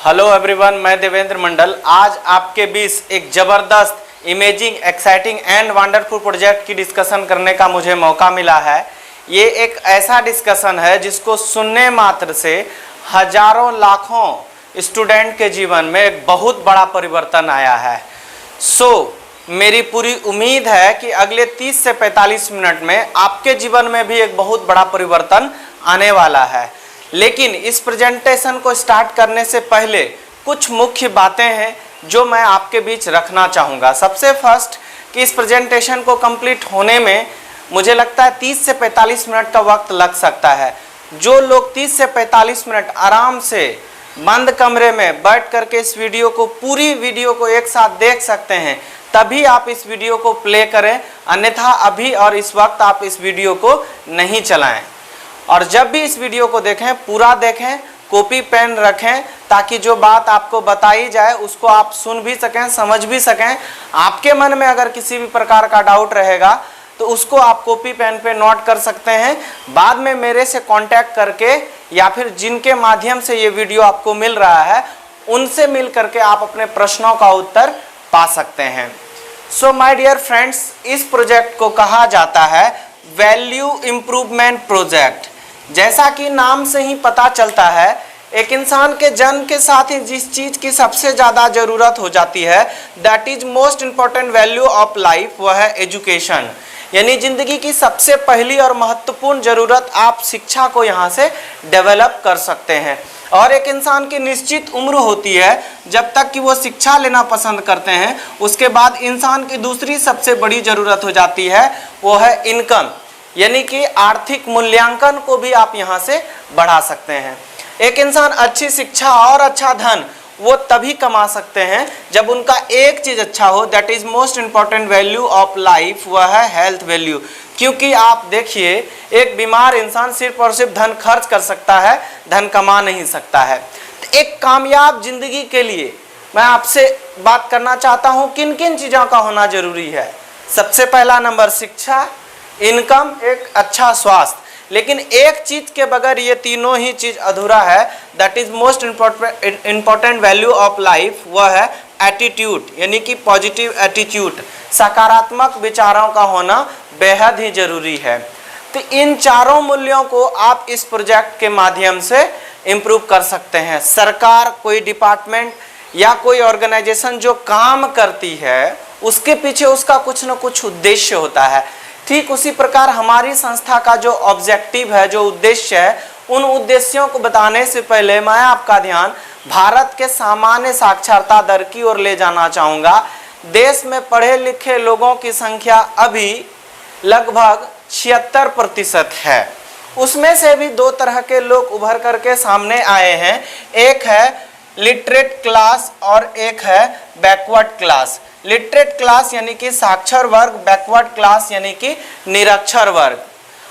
Hello everyone, मैं देवेंद्र मंडल। आज आपके बीच एक ज़बरदस्त imaging, exciting and wonderful project की डिस्कशन करने का मुझे मौका मिला है। ये एक ऐसा डिस्कशन है जिसको सुनने मात्र से हजारों लाखों स्टूडेंट के जीवन में एक बहुत बड़ा परिवर्तन आया है। मेरी पूरी उम्मीद है कि अगले 30 से 45 मिनट में आपके जीवन में भी एक बहुत बड़ा परिवर्तन आने वाला है। लेकिन इस प्रेजेंटेशन को स्टार्ट करने से पहले कुछ मुख्य बातें हैं जो मैं आपके बीच रखना चाहूँगा। सबसे फर्स्ट कि इस प्रेजेंटेशन को कंप्लीट होने में मुझे लगता है 30 से 45 मिनट का वक्त लग सकता है। जो लोग 30 से 45 मिनट आराम से बंद कमरे में बैठ करके इस वीडियो को, पूरी वीडियो को एक साथ देख सकते हैं, तभी आप इस वीडियो को प्ले करें, अन्यथा अभी और इस वक्त आप इस वीडियो को नहीं चलाएं। और जब भी इस वीडियो को देखें, पूरा देखें, कॉपी पेन रखें, ताकि जो बात आपको बताई जाए उसको आप सुन भी सकें, समझ भी सकें। आपके मन में अगर किसी भी प्रकार का डाउट रहेगा तो उसको आप कॉपी पेन पे नोट कर सकते हैं। बाद में मेरे से कांटेक्ट करके या फिर जिनके माध्यम से ये वीडियो आपको मिल रहा है उनसे मिल करके आप अपने प्रश्नों का उत्तर पा सकते हैं। सो माय डियर फ्रेंड्स, इस प्रोजेक्ट को कहा जाता है वैल्यू इम्प्रूवमेंट प्रोजेक्ट। जैसा कि नाम से ही पता चलता है, एक इंसान के जन्म के साथ ही जिस चीज़ की सबसे ज़्यादा ज़रूरत हो जाती है, that is most important value of life, वह है एजुकेशन। यानी ज़िंदगी की सबसे पहली और महत्वपूर्ण ज़रूरत आप शिक्षा को यहाँ से डेवलप कर सकते हैं। और एक इंसान की निश्चित उम्र होती है जब तक कि वो शिक्षा लेना पसंद करते हैं। उसके बाद इंसान की दूसरी सबसे बड़ी ज़रूरत हो जाती है, वो है इनकम, यानी कि आर्थिक मूल्यांकन को भी आप यहाँ से बढ़ा सकते हैं। एक इंसान अच्छी शिक्षा और अच्छा धन वो तभी कमा सकते हैं जब उनका एक चीज़ अच्छा हो, that is most important value of life, वह है हेल्थ वैल्यू। क्योंकि आप देखिए, एक बीमार इंसान सिर्फ और सिर्फ धन खर्च कर सकता है, धन कमा नहीं सकता है। तो एक कामयाब जिंदगी के लिए मैं आपसे बात करना चाहता हूँ किन किन चीज़ों का होना जरूरी है। सबसे पहला नंबर शिक्षा, इनकम, एक अच्छा स्वास्थ्य। लेकिन एक चीज के बगैर ये तीनों ही चीज अधूरा है, that is most important value of life, वह है एटीट्यूड, यानी कि पॉजिटिव एटीट्यूड, सकारात्मक विचारों का होना बेहद ही जरूरी है। तो इन चारों मूल्यों को आप इस प्रोजेक्ट के माध्यम से इम्प्रूव कर सकते हैं। सरकार, कोई डिपार्टमेंट या कोई ऑर्गेनाइजेशन जो काम करती है उसके पीछे उसका कुछ न कुछ उद्देश्य होता है। ठीक उसी प्रकार हमारी संस्था का जो ऑब्जेक्टिव है, जो उद्देश्य है, उन उद्देश्यों को बताने से पहले मैं आपका ध्यान भारत के सामान्य साक्षरता दर की ओर ले जाना चाहूँगा। देश में पढ़े लिखे लोगों की संख्या अभी लगभग 76% है। उसमें से भी दो तरह के लोग उभर करके सामने आए हैं, एक है लिटरेट क्लास और एक है बैकवर्ड क्लास। लिटरेट क्लास यानी कि साक्षर वर्ग, बैकवर्ड क्लास यानी कि निरक्षर वर्ग।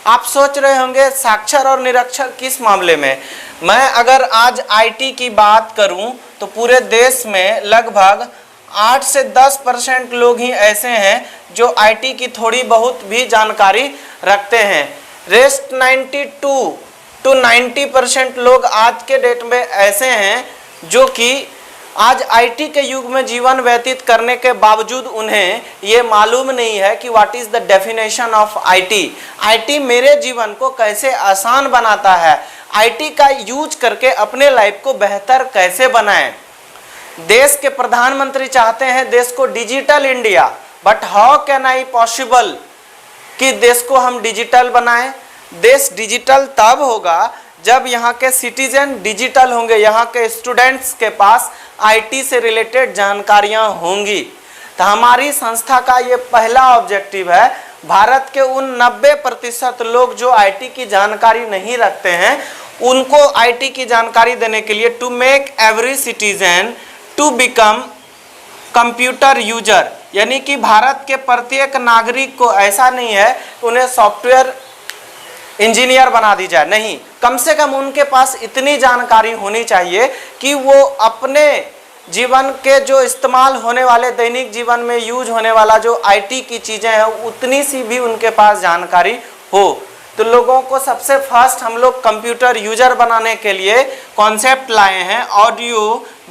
आप सोच रहे होंगे साक्षर और निरक्षर किस मामले में। मैं अगर आज आईटी की बात करूं तो पूरे देश में लगभग 8 से 10% लोग ही ऐसे हैं जो आईटी की थोड़ी बहुत भी जानकारी रखते हैं। रेस्ट 92 to 90% लोग आज के डेट में ऐसे हैं जो कि आज आईटी के युग में जीवन व्यतीत करने के बावजूद उन्हें ये मालूम नहीं है कि what is the definition of IT. IT मेरे जीवन को कैसे आसान बनाता है, आईटी का यूज करके अपने लाइफ को बेहतर कैसे बनाएं। देश के प्रधानमंत्री चाहते हैं देश को digital India, but how can I possible कि देश को हम डिजिटल बनाएं। देश डिजिटल तब होगा जब यहाँ के सिटीजन डिजिटल होंगे, यहाँ के स्टूडेंट्स के पास आईटी से रिलेटेड जानकारियाँ होंगी। तो हमारी संस्था का ये पहला ऑब्जेक्टिव है, भारत के उन 90% लोग जो आईटी की जानकारी नहीं रखते हैं उनको आईटी की जानकारी देने के लिए to make every citizen to become computer user, यानी कि भारत के प्रत्येक नागरिक को ऐसा नहीं है उन्हें सॉफ्टवेयर इंजीनियर बना दी जाए, नहीं, कम से कम उनके पास इतनी जानकारी होनी चाहिए कि वो अपने जीवन के जो इस्तेमाल होने वाले, दैनिक जीवन में यूज होने वाला जो आईटी की चीज़ें हैं उतनी सी भी उनके पास जानकारी हो। तो तो लोगों को सबसे फर्स्ट हम लोग कंप्यूटर यूजर बनाने के लिए कॉन्सेप्ट लाए हैं audio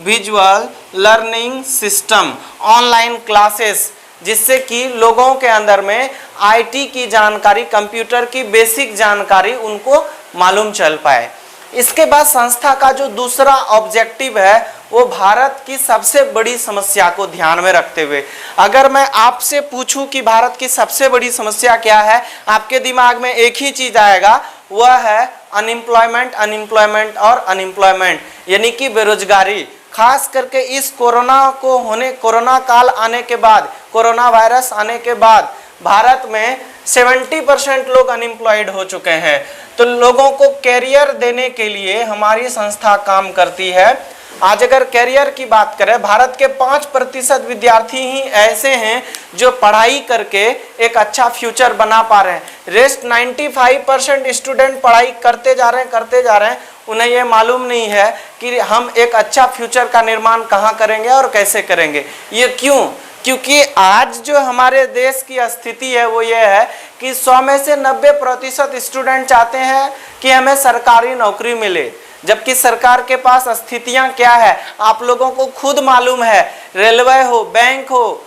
visual learning system online classes, जिससे कि लोगों के अंदर में आईटी की जानकारी, कंप्यूटर की बेसिक जानकारी उनको मालूम चल पाए। इसके बाद संस्था का जो दूसरा ऑब्जेक्टिव है वो भारत की सबसे बड़ी समस्या को ध्यान में रखते हुए, अगर मैं आपसे पूछूं कि भारत की सबसे बड़ी समस्या क्या है, आपके दिमाग में एक ही चीज आएगा, वह है अनएम्प्लॉयमेंट, अनएम्प्लॉयमेंट और अनएम्प्लॉयमेंट, यानी कि बेरोजगारी। खास करके इस कोरोना काल आने के बाद, कोरोना वायरस आने के बाद भारत में 70% लोग अनएम्प्लॉयड हो चुके हैं। तो लोगों को कैरियर देने के लिए हमारी संस्था काम करती है। आज अगर कैरियर की बात करें, भारत के 5% विद्यार्थी ही ऐसे हैं जो पढ़ाई करके एक अच्छा फ्यूचर बना पा रहे हैं। रेस्ट 95% स्टूडेंट पढ़ाई करते जा रहे हैं, उन्हें ये मालूम नहीं है कि हम एक अच्छा फ्यूचर का निर्माण कहाँ करेंगे और कैसे करेंगे। ये क्यों? क्योंकि आज जो हमारे देश की स्थिति है वो ये है कि 100 में से 90% स्टूडेंट चाहते हैं कि हमें सरकारी नौकरी मिले, जबकि सरकार के पास स्थितियां क्या है आप लोगों को खुद मालूम है। रेलवे हो, बैंक हो,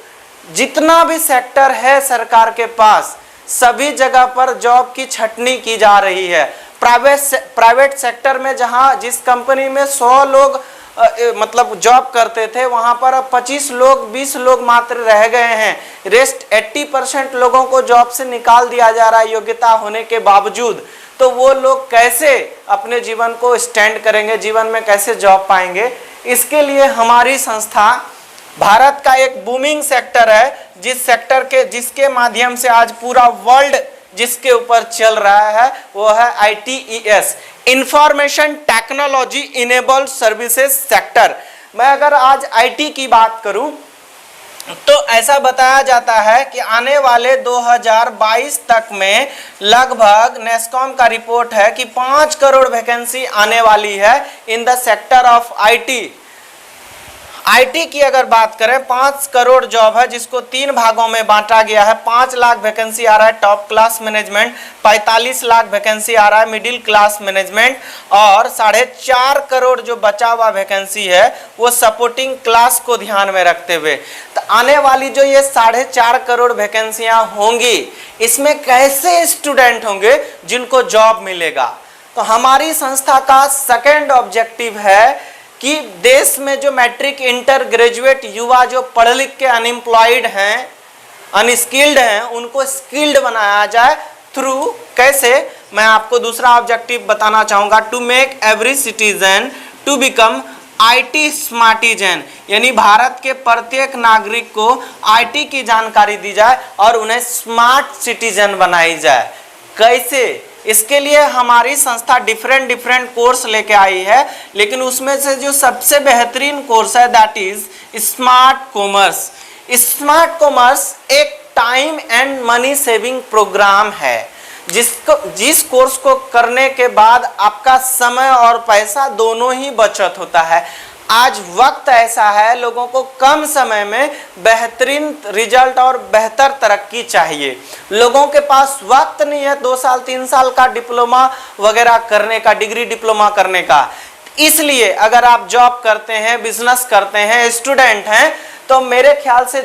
जितना भी सेक्टर है सरकार के पास, सभी जगह पर जॉब की छटनी की जा रही है। प्राइवेट सेक्टर में जिस कंपनी में 100 लोग मतलब जॉब करते थे, वहां पर अब 25 लोग 20 लोग मात्र रह गए हैं। रेस्ट 80% लोगों को जॉब से निकाल दिया जा रहा है योग्यता होने के बावजूद। तो वो लोग कैसे अपने जीवन को स्टैंड करेंगे, जीवन में कैसे जॉब पाएंगे? इसके लिए हमारी संस्था भारत का एक बूमिंग सेक्टर है, जिसके माध्यम से आज पूरा वर्ल्ड जिसके ऊपर चल रहा है वो है ITES, information technology enabled services sector. मैं अगर आज IT की बात करूं तो ऐसा बताया जाता है कि आने वाले 2022 तक में लगभग नेस्कॉम का रिपोर्ट है कि 5 करोड़ वैकेंसी आने वाली है in the sector of IT की अगर बात करें 5 करोड़ जॉब है, जिसको 3 भागों में बांटा गया है। 5 लाख वैकेंसी आ रहा है top class management, 45 lakh vacancy आ रहा है मिडिल क्लास मैनेजमेंट, और 4.5 करोड़ जो बचा हुआ वैकेंसी है वो सपोर्टिंग क्लास को ध्यान में रखते हुए। तो आने वाली जो ये 4.5 करोड़ वैकेंसियां होंगी, इसमें कैसे स्टूडेंट होंगे जिनको जॉब मिलेगा? तो हमारी संस्था का सेकेंड ऑब्जेक्टिव है कि देश में जो मैट्रिक इंटर ग्रेजुएट युवा जो पढ़ लिख के अनएम्प्लॉयड हैं, अनस्किल्ड हैं, उनको स्किल्ड बनाया जाए। थ्रू कैसे? मैं आपको दूसरा ऑब्जेक्टिव बताना चाहूंगा, to make every citizen to become IT smartizen, यानी भारत के प्रत्येक नागरिक को IT की जानकारी दी जाए और उन्हें स्मार्ट सिटीजन बनाई जाए। कैसे? इसके लिए हमारी संस्था डिफरेंट कोर्स लेके आई है, लेकिन उसमें से जो सबसे बेहतरीन कोर्स है that is smart commerce. Smart commerce एक time and money saving programme है, जिस कोर्स को करने के बाद आपका समय और पैसा दोनों ही बचत होता है। आज वक्त ऐसा है, लोगों को कम समय में बेहतरीन रिजल्ट और बेहतर तरक्की चाहिए। लोगों के पास वक्त नहीं है 2 साल 3 साल का डिप्लोमा वगैरह करने का, डिग्री डिप्लोमा करने का। इसलिए अगर आप जॉब करते हैं, बिजनेस करते हैं, स्टूडेंट हैं, तो मेरे ख्याल से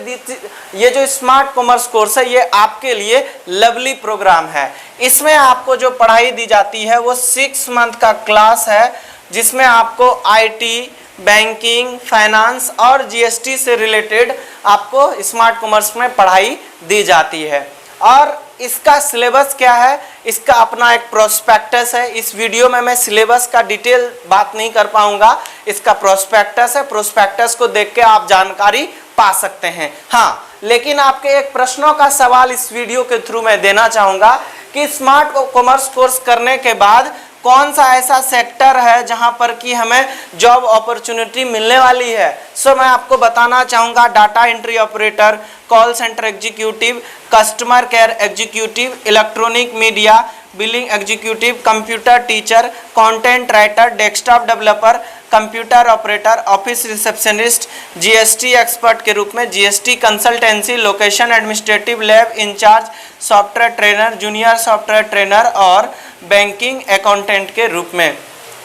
ये जो स्मार्ट कॉमर्स कोर्स है ये आपके लिए लवली प्रोग्राम है। इसमें आपको जो पढ़ाई दी जाती है वो 6 मंथ का क्लास है, जिसमें आपको IT, बैंकिंग, फाइनेंस और GST से रिलेटेड आपको स्मार्ट कॉमर्स में पढ़ाई दी जाती है। और इसका सिलेबस क्या है? इसका अपना एक प्रोस्पेक्टस है। इस वीडियो में मैं सिलेबस का डिटेल बात नहीं कर पाऊंगा, इसका प्रोस्पेक्टस है, प्रोस्पेक्टस को देख के आप जानकारी पा सकते हैं। हाँ, लेकिन आपके एक प्रश्नों का सवाल इस वीडियो के थ्रू मैं देना चाहूंगा कि स्मार्ट कॉमर्स कोर्स करने के बाद कौन सा ऐसा सेक्टर है जहां पर कि हमें जॉब अपॉर्चुनिटी मिलने वाली है। सो मैं आपको बताना चाहूंगा data entry operator, call centre executive, customer care executive, electronic media, billing executive, computer teacher, content writer, desktop developer, computer operator, office receptionist, GST expert के रूप में, GST consultancy, location administrative, lab in charge, software trainer, junior software trainer और banking accountant के रूप में।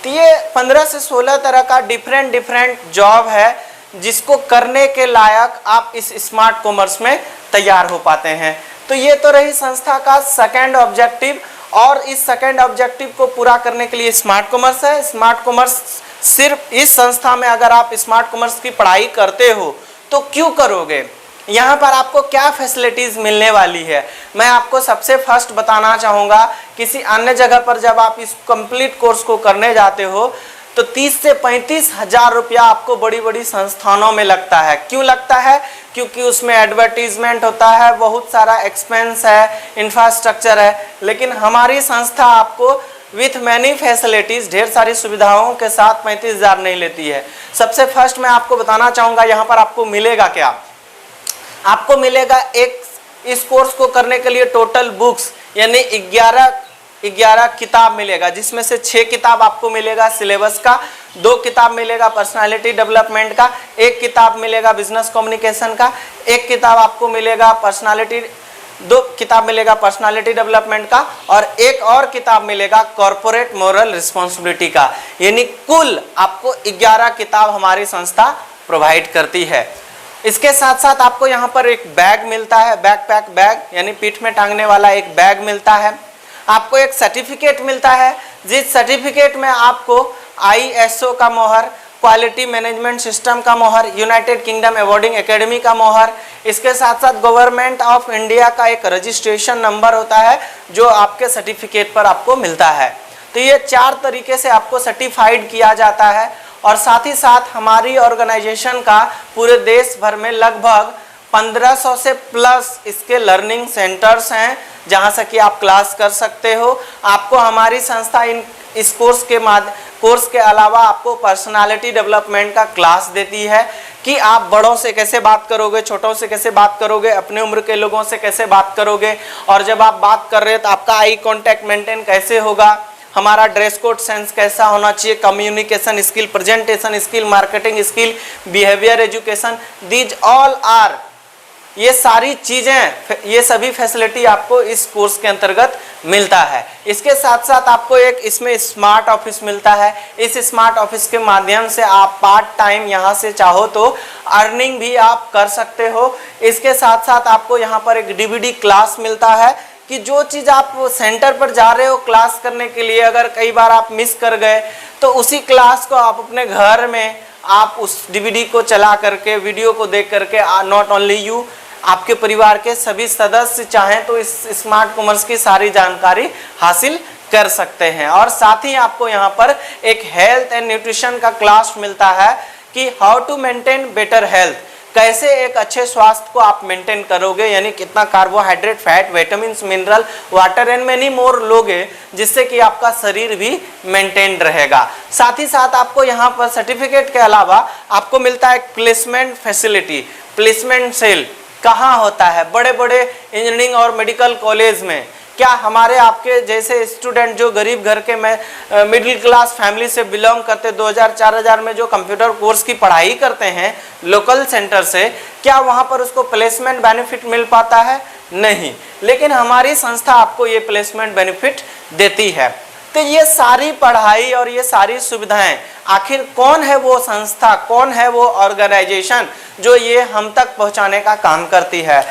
तो ये 15 से 16 तरह का डिफरेंट जॉब है जिसको करने के लायक आप इस स्मार्ट कॉमर्स में तैयार हो पाते हैं। तो ये तो रही संस्था का सेकेंड ऑब्जेक्टिव, और इस सेकेंड ऑब्जेक्टिव को पूरा करने के लिए स्मार्ट कॉमर्स है। स्मार्ट कॉमर्स सिर्फ इस संस्था में अगर आप स्मार्ट कॉमर्स की पढ़ाई करते हो तो क्यों करोगे, यहाँ पर आपको क्या फैसिलिटीज़ मिलने वाली है, मैं आपको सबसे फर्स्ट बताना चाहूँगा। किसी अन्य जगह पर जब आप इस कंप्लीट कोर्स को करने जाते हो तो 30 से 35 हज़ार रुपया आपको बड़ी बड़ी संस्थानों में लगता है। क्यों लगता है? क्योंकि उसमें एडवर्टीजमेंट होता है, बहुत सारा एक्सपेंस है, इंफ्रास्ट्रक्चर है। लेकिन हमारी संस्था आपको विथ मैनी फैसिलिटीज़, ढेर सारी सुविधाओं के साथ 35 हज़ार नहीं लेती है। सबसे फर्स्ट मैं आपको बताना चाहूँगा यहाँ पर आपको मिलेगा क्या। आपको मिलेगा एक, इस कोर्स को करने के लिए टोटल बुक्स यानी 11 किताब मिलेगा, जिसमें से 6 किताब आपको मिलेगा सिलेबस का, 2 किताब मिलेगा पर्सनालिटी डेवलपमेंट का, 1 किताब मिलेगा बिजनेस कम्युनिकेशन का, 1 किताब आपको मिलेगा दो किताब मिलेगा पर्सनालिटी डेवलपमेंट का, और 1 और किताब मिलेगा कॉर्पोरेट मोरल रिस्पॉन्सिबिलिटी का। यानी कुल आपको 11 किताब हमारी संस्था प्रोवाइड करती है। इसके साथ साथ आपको यहाँ पर एक बैग मिलता है, बैकपैक बैग यानी पीठ में टांगने वाला एक बैग मिलता है। आपको एक सर्टिफिकेट मिलता है, जिस सर्टिफिकेट में आपको ISO का मोहर, क्वालिटी मैनेजमेंट सिस्टम का मोहर, यूनाइटेड किंगडम अवार्डिंग एकेडमी का मोहर, इसके साथ साथ गवर्नमेंट ऑफ इंडिया का एक रजिस्ट्रेशन नंबर होता है जो आपके सर्टिफिकेट पर आपको मिलता है। तो ये 4 तरीके से आपको सर्टिफाइड किया जाता है। और साथ ही साथ हमारी ऑर्गेनाइजेशन का पूरे देश भर में लगभग 1500 से प्लस इसके लर्निंग सेंटर्स हैं जहां से कि आप क्लास कर सकते हो। आपको हमारी संस्था इस कोर्स के अलावा आपको पर्सनालिटी डेवलपमेंट का क्लास देती है कि आप बड़ों से कैसे बात करोगे, छोटों से कैसे बात करोगे, अपने उम्र के लोगों से कैसे बात करोगे, और जब आप बात कर रहे हो तो आपका आई कांटेक्ट मेंटेन कैसे होगा, हमारा ड्रेस कोड सेंस कैसा होना चाहिए, communication skill, presentation skill, marketing skill, behaviour education, these all are, ये सारी चीज़ें, ये सभी फैसिलिटी आपको इस कोर्स के अंतर्गत मिलता है। इसके साथ साथ आपको एक इसमें स्मार्ट ऑफिस मिलता है। इस स्मार्ट ऑफिस के माध्यम से आप पार्ट टाइम यहाँ से चाहो तो अर्निंग भी आप कर सकते हो। इसके साथ साथ आपको यहाँ पर एक DVD क्लास मिलता है कि जो चीज़ आप सेंटर पर जा रहे हो क्लास करने के लिए, अगर कई बार आप मिस कर गए तो उसी क्लास को आप अपने घर में आप उस DVD को चला करके, वीडियो को देख करके, नॉट ओनली यू, आपके परिवार के सभी सदस्य चाहें तो इस स्मार्ट कॉमर्स की सारी जानकारी हासिल कर सकते हैं। और साथ ही आपको यहाँ पर एक हेल्थ एंड न्यूट्रिशन का क्लास मिलता है कि how to maintain better health, कैसे एक अच्छे स्वास्थ्य को आप मेंटेन करोगे, यानी कितना carbohydrate, fat, vitamin, mineral, water and many मोर लोगे जिससे कि आपका शरीर भी मेंटेन रहेगा। साथ ही साथ आपको यहाँ पर सर्टिफिकेट के अलावा आपको मिलता है प्लेसमेंट फैसिलिटी, प्लेसमेंट सेल कहाँ होता है, बड़े बड़े इंजीनियरिंग और मेडिकल कॉलेज में। क्या हमारे आपके जैसे स्टूडेंट जो गरीब घर के मिडिल क्लास फैमिली से बिलोंग करते 2000-4000 में जो कंप्यूटर कोर्स की पढ़ाई करते हैं लोकल सेंटर से, क्या वहाँ पर उसको प्लेसमेंट बेनिफिट मिल पाता है? नहीं। लेकिन हमारी संस्था आपको ये प्लेसमेंट बेनिफिट देती है। तो ये सारी पढ़ाई और ये सारी सुविधाएं, आखिर कौन है वो संस्था, कौन है वो ऑर्गेनाइजेशन जो ये हम तक पहुंचाने का काम करती है?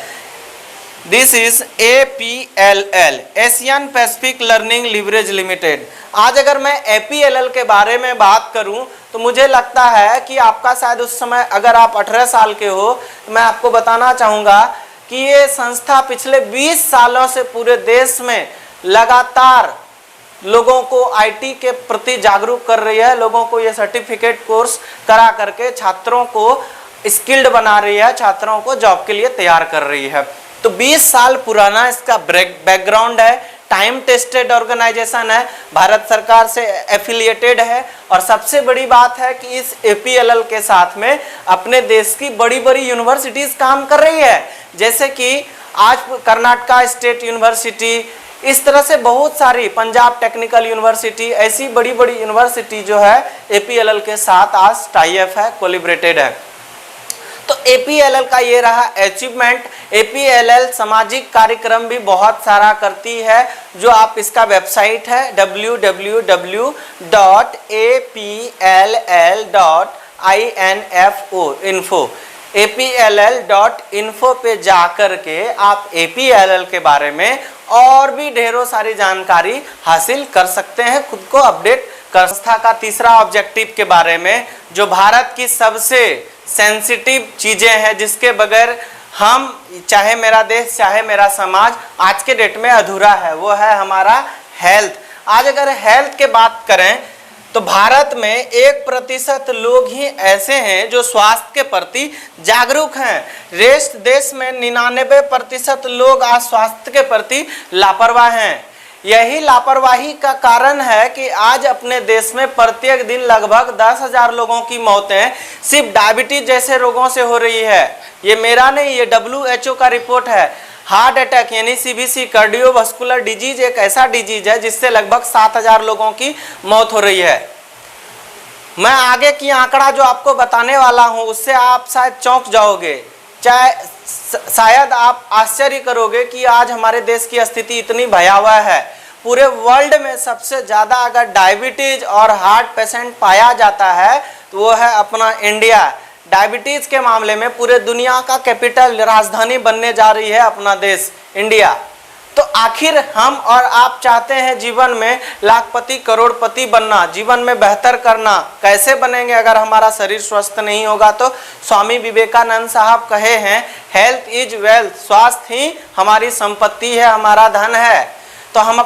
This is APLL, Asian Pacific learning leverage limited. आज अगर मैं APLL के बारे में बात करूं तो मुझे लगता है कि आपका शायद उस समय, अगर आप 18 साल के हो तो मैं आपको बताना चाहूँगा कि ये संस्था पिछले 20 सालों से पूरे देश में लगातार लोगों को IT के प्रति जागरूक कर रही है। लोगों को ये सर्टिफिकेट कोर्स करा करके छात्रों को स्किल्ड बना रही है, छात्रों को जॉब के लिए तैयार कर रही है। तो 20 साल पुराना इसका बैकग्राउंड है, टाइम टेस्टेड ऑर्गेनाइजेशन है, भारत सरकार से एफिलिएटेड है। और सबसे बड़ी बात है कि इस APLL के साथ में अपने देश की बड़ी बड़ी यूनिवर्सिटीज काम कर रही है, जैसे कि आज कर्नाटका स्टेट यूनिवर्सिटी, इस तरह से बहुत सारी, पंजाब टेक्निकल यूनिवर्सिटी, ऐसी बड़ी बड़ी यूनिवर्सिटी जो है APLL के साथ आज टाई अप है, कोलिब्रेटेड है। तो APLL का ये रहा अचीवमेंट। APLL सामाजिक कार्यक्रम भी बहुत सारा करती है, जो आप इसका वेबसाइट है www.apll.info apll.info पे जाकर के आप APLL के बारे में और भी ढेरों सारी जानकारी हासिल कर सकते हैं, खुद को अपडेट कर। संस्था का तीसरा ऑब्जेक्टिव के बारे में, जो भारत की सबसे सेंसिटिव चीजें हैं, जिसके बगैर हम, चाहे मेरा देश चाहे मेरा समाज, आज के डेट में अधूरा है, वो है हमारा हेल्थ। आज अगर हेल्थ के बात करें तो भारत में 1% लोग ही ऐसे हैं जो स्वास्थ्य के प्रति जागरूक हैं। रेस्ट देश में 99% लोग आज स्वास्थ्य के प्रति लापरवाह हैं। यही लापरवाही का कारण है कि आज अपने देश में प्रत्येक दिन लगभग 10,000 लोगों की मौतें सिर्फ डायबिटीज जैसे रोगों से हो रही है। ये मेरा नहीं, ये WHO का रिपोर्ट है। हार्ट अटैक यानी CVC, कार्डियोवास्कुलर डिजीज, एक ऐसा डिजीज है जिससे लगभग 7,000 लोगों की मौत हो रही है। मैं आगे की आंकड़ा जो आपको बताने वाला हूं उससे आप शायद चौंक जाओगे, शायद आप आश्चर्य करोगे कि आज हमारे देश की स्थिति इतनी भयावह है। पूरे वर्ल्ड में सबसे ज़्यादा अगर डायबिटीज और हार्ट पेशेंट पाया जाता है तो वो है अपना इंडिया। डायबिटीज के मामले में पूरे दुनिया का कैपिटल, राजधानी बनने जा रही है अपना देश इंडिया। तो आखिर हम और आप चाहते हैं जीवन में लाखपति करोड़पति बनना, जीवन में बेहतर करना, कैसे बनेंगे अगर हमारा शरीर स्वस्थ नहीं होगा? तो स्वामी विवेकानंद साहब कहे हैं, हेल्थ इज वेल्थ, स्वास्थ्य ही हमारी संपत्ति है, हमारा धन है। तो हम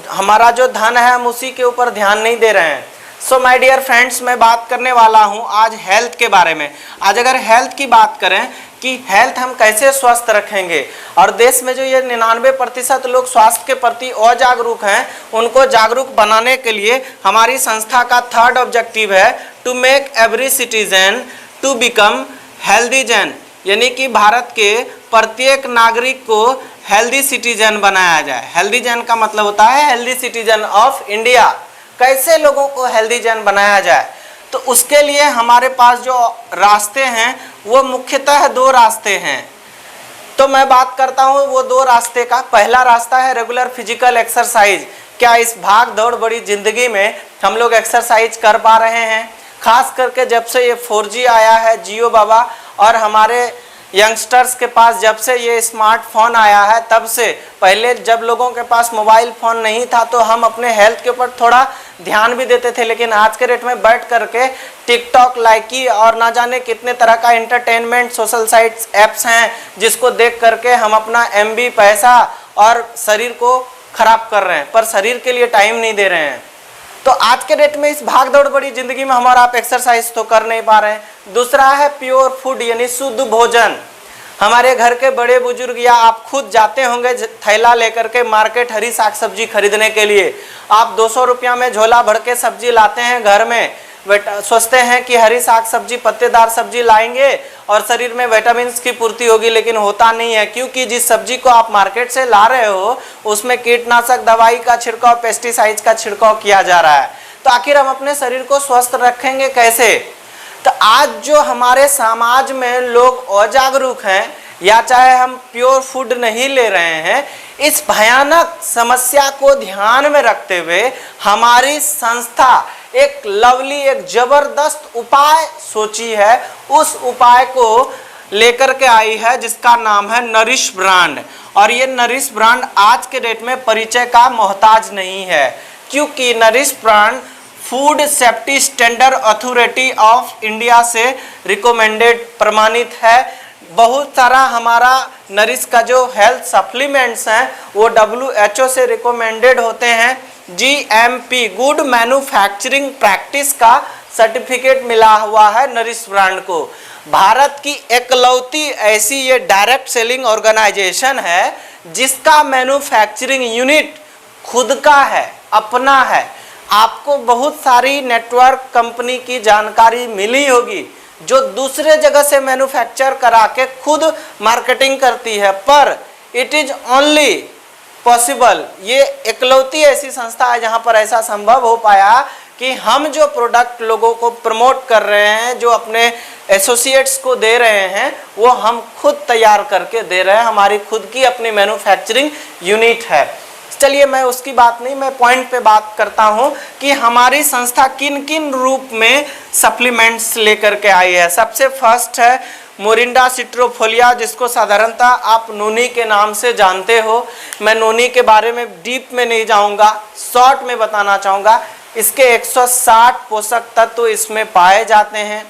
हमारा जो धन है हम उसी के ऊपर ध्यान नहीं दे रहे हैं। सो माय डियर फ्रेंड्स, मैं बात करने वाला हूं आज हेल्थ के बारे में। आज अगर हेल्थ की बात करें कि हेल्थ हम कैसे स्वस्थ रखेंगे, और देश में जो ये 99% लोग स्वास्थ्य के प्रति अजागरूक हैं, उनको जागरूक बनाने के लिए हमारी संस्था का थर्ड ऑब्जेक्टिव है to make every citizen to become healthy जन, यानी कि भारत के प्रत्येक नागरिक को हेल्दी सिटीजन बनाया जाए। हेल्दी जन का मतलब होता है हेल्दी सिटीजन ऑफ इंडिया। कैसे लोगों को हेल्दी जन बनाया जाए? तो उसके लिए हमारे पास जो रास्ते हैं वो मुख्यतः 2 रास्ते हैं। तो मैं बात करता हूँ वो 2 रास्ते का। पहला रास्ता है रेगुलर फिजिकल एक्सरसाइज। क्या इस भाग दौड़ बड़ी जिंदगी में हम लोग एक्सरसाइज कर पा रहे हैं? खास करके जब से ये 4G आया है जियो बाबा, और हमारे यंगस्टर्स के पास जब से ये स्मार्टफोन आया है, तब से पहले जब लोगों के पास मोबाइल फ़ोन नहीं था तो हम अपने हेल्थ के ऊपर थोड़ा ध्यान भी देते थे, लेकिन आज के डेट में बैठ करके टिकटॉक, लाइकी और ना जाने कितने तरह का एंटरटेनमेंट सोशल साइट्स ऐप्स हैं जिसको देख करके हम अपना MB, पैसा और शरीर को खराब कर रहे हैं, पर शरीर के लिए टाइम नहीं दे रहे हैं। तो आज के डेट में इस भाग दौड़ बड़ी जिंदगी में हमारा आप एक्सरसाइज तो कर नहीं पा रहे हैं। दूसरा है प्योर फूड यानी शुद्ध भोजन। हमारे घर के बड़े बुजुर्ग या आप खुद जाते होंगे थैला लेकर के मार्केट हरी साग सब्जी खरीदने के लिए। आप 200 रुपया में झोला भर के सब्जी लाते हैं घर में, सोचते हैं कि हरी साग सब्जी, पत्तेदार सब्जी लाएंगे और शरीर में विटामिन की पूर्ति होगी, लेकिन होता नहीं है, क्योंकि जिस सब्जी को आप मार्केट से ला रहे हो उसमें कीटनाशक दवाई का छिड़काव, पेस्टिसाइड्स का छिड़काव किया जा रहा है। तो आखिर हम अपने शरीर को स्वस्थ रखेंगे कैसे? तो आज जो हमारे समाज में लोग अजागरूक हैं या चाहे हम प्योर फूड नहीं ले रहे हैं, इस भयानक समस्या को ध्यान में रखते हुए हमारी संस्था एक लवली, एक जबरदस्त उपाय सोची है। उस उपाय को लेकर के आई है जिसका नाम है नरिश ब्रांड। और ये नरिश ब्रांड आज के डेट में परिचय का मोहताज नहीं है, क्योंकि nourish brand food safety standard authority of India से रिकमेंडेड, प्रमाणित है। बहुत सारा हमारा नरिश का जो हेल्थ सप्लीमेंट्स हैं वो WHO से रिकमेंडेड होते हैं। GMP गुड मैन्युफैक्चरिंग प्रैक्टिस का सर्टिफिकेट मिला हुआ है नरिश ब्रांड को। भारत की एकलौती ऐसी ये डायरेक्ट सेलिंग ऑर्गेनाइजेशन है जिसका मैन्युफैक्चरिंग यूनिट खुद का है, अपना है। आपको बहुत सारी नेटवर्क कंपनी की जानकारी मिली होगी जो दूसरे जगह से मैन्युफैक्चर करा के खुद मार्केटिंग करती है, पर इट इज ओनली पॉसिबल, ये इकलौती ऐसी संस्था है जहां पर ऐसा संभव हो पाया कि हम जो प्रोडक्ट लोगों को प्रमोट कर रहे हैं, जो अपने एसोसिएट्स को दे रहे हैं, वो हम खुद तैयार करके दे रहे हैं। हमारी खुद की अपनी मैन्युफैक्चरिंग यूनिट है। चलिए मैं उसकी बात नहीं, मैं पॉइंट पे बात करता हूं कि हमारी संस्था किन किन रूप में सप्लीमेंट्स लेकर के आई है। सबसे फर्स्ट है मोरिंडा सिट्रोफोलिया, जिसको साधारणतः आप नोनी के नाम से जानते हो। मैं नोनी के बारे में डीप में नहीं जाऊंगा, शॉर्ट में बताना चाहूँगा। इसके 160 पोषक तत्व इसमें पाए जाते हैं।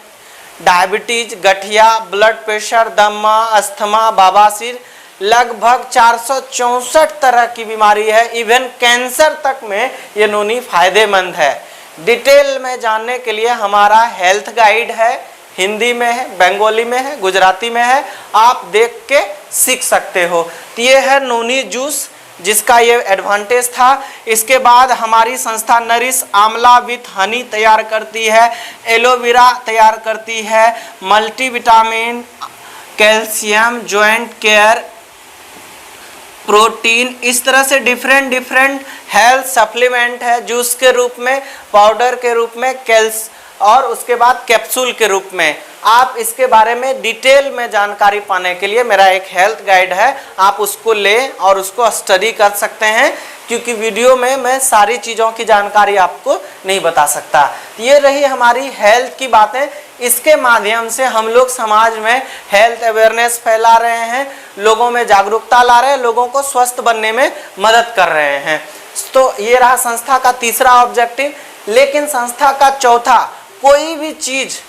डायबिटीज, गठिया, ब्लड प्रेशर, दमा, अस्थमा, बवासीर, लगभग 464 तरह की बीमारी है। इवन कैंसर तक में ये नोनी फायदेमंद है। डिटेल में जानने के लिए हमारा हेल्थ गाइड है, हिंदी में है, बंगाली में है, गुजराती में है, आप देख के सीख सकते हो। तो ये है नोनी जूस, जिसका ये एडवांटेज था। इसके बाद हमारी संस्था नरिश आंवला विथ हनी तैयार करती है, एलोवेरा तैयार करती है, multivitamin, calcium, joint care, protein, इस तरह से डिफरेंट हेल्थ सप्लीमेंट है, जूस के रूप में, पाउडर के रूप में, और उसके बाद कैप्सूल के रूप में। आप इसके बारे में डिटेल में जानकारी पाने के लिए मेरा एक हेल्थ गाइड है, आप उसको लें और उसको स्टडी कर सकते हैं, क्योंकि वीडियो में मैं सारी चीज़ों की जानकारी आपको नहीं बता सकता। ये रही हमारी हेल्थ की बातें। इसके माध्यम से हम लोग समाज में हेल्थ अवेयरनेस फैला रहे हैं, लोगों में जागरूकता ला रहे हैं, लोगों को स्वस्थ बनने में मदद कर रहे हैं। तो ये रहा संस्था का तीसरा ऑब्जेक्टिव। लेकिन संस्था का चौथा, कोई भी चीज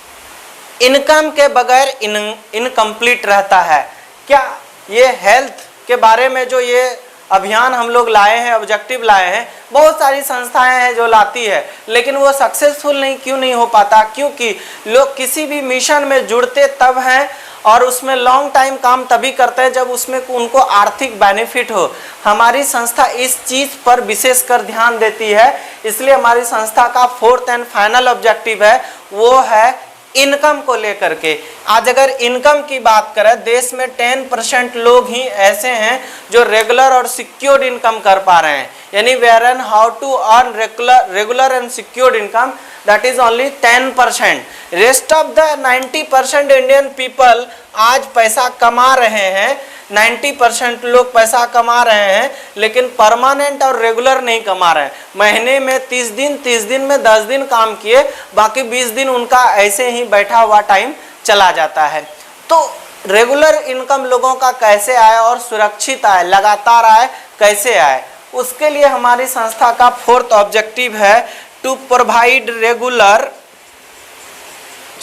इनकम के बगैर इनकम्प्लीट रहता है। क्या ये हेल्थ के बारे में जो ये अभियान हम लोग लाए हैं, ऑब्जेक्टिव लाए हैं, बहुत सारी संस्थाएं हैं जो लाती है, लेकिन वो सक्सेसफुल क्यों नहीं हो पाता? क्योंकि लोग किसी भी मिशन में जुड़ते तब हैं और उसमें लॉन्ग टाइम काम तभी करते हैं जब उसमें उनको आर्थिक बेनिफिट हो। हमारी संस्था इस चीज़ पर विशेष कर ध्यान देती है, इसलिए हमारी संस्था का फोर्थ एंड फाइनल ऑब्जेक्टिव है, वो है इनकम को लेकर के। आज अगर इनकम की बात करें, देश में 10% लोग ही ऐसे हैं जो रेगुलर और सिक्योर्ड इनकम कर पा रहे हैं, यानी where and how to earn regular and secured income, that is only 10%। Rest of the 90% Indian people आज पैसा कमा रहे हैं, 90% लोग पैसा कमा रहे हैं, लेकिन परमानेंट और रेगुलर नहीं कमा रहे हैं। महीने में 30 दिन में 10 दिन काम किए, बाकी 20 दिन उनका ऐसे ही बैठा हुआ टाइम चला जाता है। तो रेगुलर इनकम लोगों का कैसे आए और सुरक्षित आए, लगातार आए, कैसे आए, उसके लिए हमारी संस्था का फोर्थ ऑब्जेक्टिव है to provide regular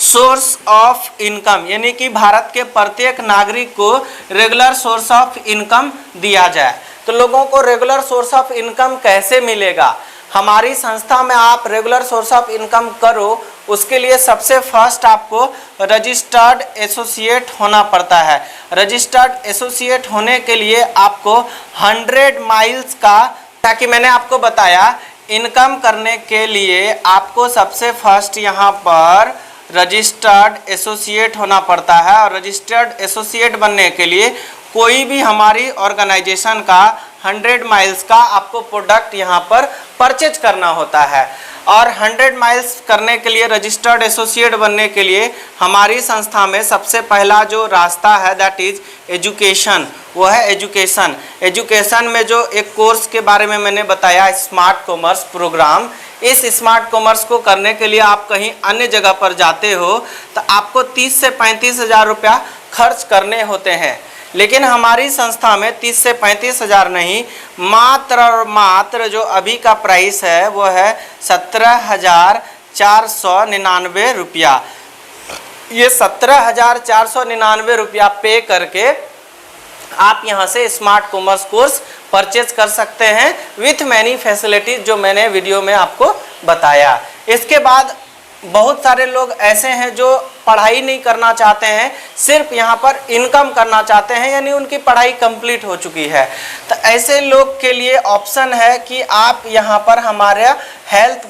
source of income, यानी कि भारत के प्रत्येक नागरिक को रेगुलर सोर्स ऑफ इनकम दिया जाए। तो लोगों को रेगुलर सोर्स ऑफ इनकम कैसे मिलेगा? हमारी संस्था में आप रेगुलर सोर्स ऑफ इनकम करो, उसके लिए सबसे फर्स्ट आपको रजिस्टर्ड एसोसिएट होना पड़ता है। रजिस्टर्ड एसोसिएट होने के लिए आपको 100 माइल्स का, ताकि मैंने आपको बताया इनकम करने के लिए आपको सबसे फर्स्ट यहाँ पर रजिस्टर्ड एसोसिएट होना पड़ता है। और रजिस्टर्ड एसोसिएट बनने के लिए कोई भी हमारी ऑर्गेनाइजेशन का 100 माइल्स का आपको प्रोडक्ट यहाँ पर परचेज करना होता है। और 100 माइल्स करने के लिए, रजिस्टर्ड एसोसिएट बनने के लिए हमारी संस्था में सबसे पहला जो रास्ता है दैट इज एजुकेशन, वो है एजुकेशन। एजुकेशन में जो एक कोर्स के बारे में मैंने बताया, स्मार्ट कॉमर्स प्रोग्राम, इस स्मार्ट कॉमर्स को करने के लिए आप कहीं अन्य जगह पर जाते हो तो आपको 30 से 35 हज़ार रुपया खर्च करने होते हैं, लेकिन हमारी संस्था में 30 से 35 हज़ार नहीं, मात्र और मात्र जो अभी का प्राइस है वो है 17,499 रुपया। ये 17,499 रुपया पे करके आप यहाँ से स्मार्ट कॉमर्स कोर्स परचेज कर सकते हैं विथ मैनी फैसिलिटीज जो मैंने वीडियो में आपको बताया। इसके बाद बहुत सारे लोग ऐसे हैं जो पढ़ाई नहीं करना चाहते हैं, सिर्फ यहाँ पर इनकम करना चाहते हैं, यानी उनकी पढ़ाई कंप्लीट हो चुकी है। तो ऐसे लोग के लिए ऑप्शन है कि आप यहाँ पर हमारे हेल्थ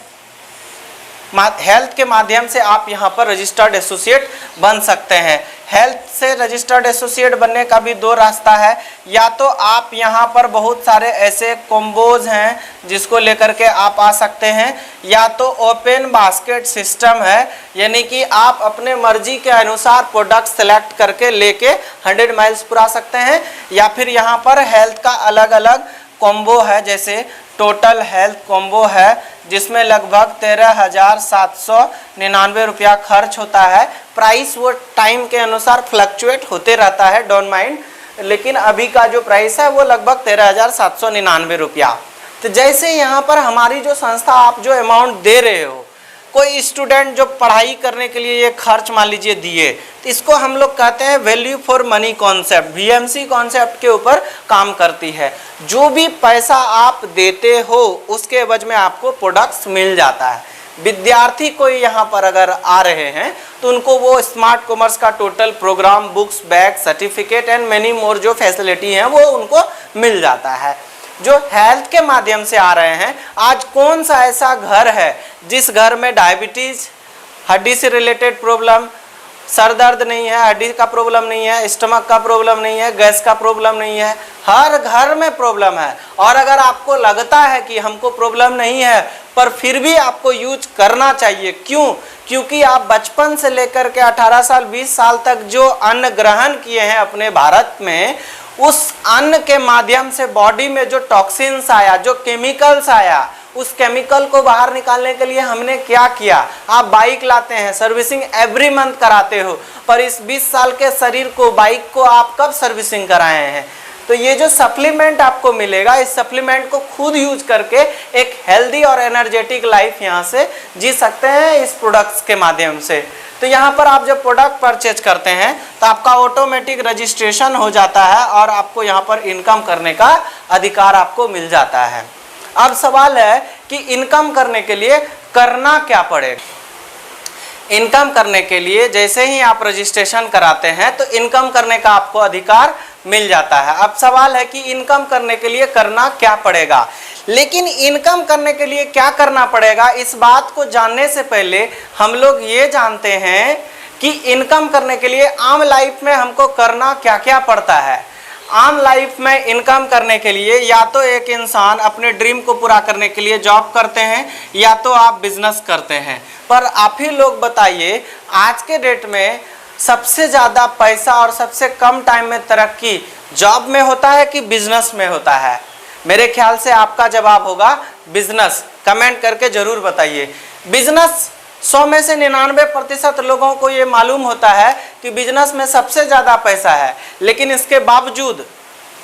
के माध्यम से आप यहाँ पर रजिस्टर्ड एसोसिएट बन सकते हैं। हेल्थ से रजिस्टर्ड एसोसिएट बनने का भी दो रास्ता है, या तो आप यहाँ पर बहुत सारे ऐसे कॉम्बोज हैं जिसको लेकर के आप आ सकते हैं, या तो ओपन बास्केट सिस्टम है, यानी कि आप अपने मर्जी के अनुसार प्रोडक्ट सेलेक्ट करके लेके 100 माइल्स पुरा सकते हैं, या फिर यहाँ पर हेल्थ का अलग अलग कॉम्बो है, जैसे टोटल हेल्थ कॉम्बो है जिसमें लगभग 13,799 रुपया खर्च होता है। प्राइस वो टाइम के अनुसार फ्लक्चुएट होते रहता है, डोंट माइंड, लेकिन अभी का जो प्राइस है वो लगभग 13,799 रुपया। तो जैसे यहाँ पर हमारी जो संस्था आप जो अमाउंट दे रहे हो, कोई स्टूडेंट जो पढ़ाई करने के लिए ये खर्च मान लीजिए दिए, तो इसको हम लोग कहते हैं value for money concept, VMC concept के ऊपर काम करती है। जो भी पैसा आप देते हो उसके एवज में आपको प्रोडक्ट्स मिल जाता है। विद्यार्थी कोई यहाँ पर अगर आ रहे हैं तो उनको वो स्मार्ट कॉमर्स का total programme, books, bag, certificate and many more जो फैसिलिटी हैं वो उनको मिल जाता है। जो हेल्थ के माध्यम से आ रहे हैं, आज कौन सा ऐसा घर है जिस घर में डायबिटीज, हड्डी से रिलेटेड प्रॉब्लम, सर दर्द नहीं है, हड्डी का प्रॉब्लम नहीं है, स्टमक का प्रॉब्लम नहीं है, गैस का प्रॉब्लम नहीं है? हर घर में प्रॉब्लम है। और अगर आपको लगता है कि हमको प्रॉब्लम नहीं है पर फिर भी आपको यूज करना चाहिए, क्यों? क्योंकि आप बचपन से लेकर के 18 साल 20 साल तक जो अन्न ग्रहण किए हैं अपने भारत में, उस अन्न के माध्यम से बॉडी में जो टॉक्सिन्स आया, जो केमिकल्स आया, उस केमिकल को बाहर निकालने के लिए हमने क्या किया? आप बाइक लाते हैं, सर्विसिंग एवरी मंथ कराते हो, पर इस 20 साल के शरीर को, बाइक को आप कब सर्विसिंग कराए हैं? तो ये जो सप्लीमेंट आपको मिलेगा, इस सप्लीमेंट को खुद यूज करके एक हेल्दी और एनर्जेटिक लाइफ यहाँ से जी सकते हैं इस प्रोडक्ट्स के माध्यम से। तो यहाँ पर आप जब प्रोडक्ट परचेज करते हैं तो आपका ऑटोमेटिक रजिस्ट्रेशन हो जाता है और आपको यहाँ पर इनकम करने का अधिकार आपको मिल जाता है। अब सवाल है कि इनकम करने के लिए करना क्या पड़ेगा? इनकम करने के लिए जैसे ही आप रजिस्ट्रेशन कराते हैं तो इनकम करने का आपको अधिकार मिल जाता है। अब सवाल है कि इनकम करने के लिए करना क्या पड़ेगा? लेकिन इनकम करने के लिए क्या करना पड़ेगा, इस बात को जानने से पहले हम लोग ये जानते हैं कि इनकम करने के लिए आम लाइफ में हमको करना क्या क्या पड़ता है। आम लाइफ में इनकम करने के लिए या तो एक इंसान अपने ड्रीम को पूरा करने के लिए जॉब करते हैं, या तो आप बिजनेस करते हैं। पर आप ही लोग बताइए, आज के डेट में सबसे ज़्यादा पैसा और सबसे कम टाइम में तरक्की जॉब में होता है कि बिजनेस में होता है? मेरे ख्याल से आपका जवाब होगा बिजनेस। कमेंट करके जरूर बताइए। बिजनेस 100 में से 99% लोगों को ये मालूम होता है कि बिजनेस में सबसे ज़्यादा पैसा है, लेकिन इसके बावजूद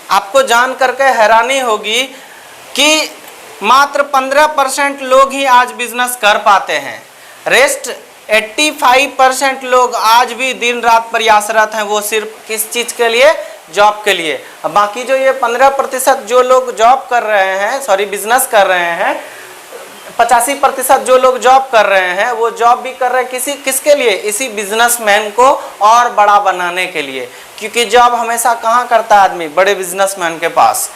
आपको जान करके हैरानी होगी कि मात्र 15% लोग ही आज बिजनेस कर पाते हैं। रेस्ट 85% लोग आज भी दिन रात प्रयासरत हैं, वो सिर्फ किस चीज़ के लिए? जॉब के लिए। अब बाकी जो ये 15% जो लोग जॉब कर रहे हैं, सॉरी बिजनेस कर रहे हैं, 85% जो लोग जॉब कर रहे हैं, वो जॉब भी कर रहे हैं किसके लिए? इसी बिजनेसमैन को और बड़ा बनाने के लिए। क्योंकि जॉब हमेशा कहाँ करता है आदमी? बड़े बिजनेसमैन के पास।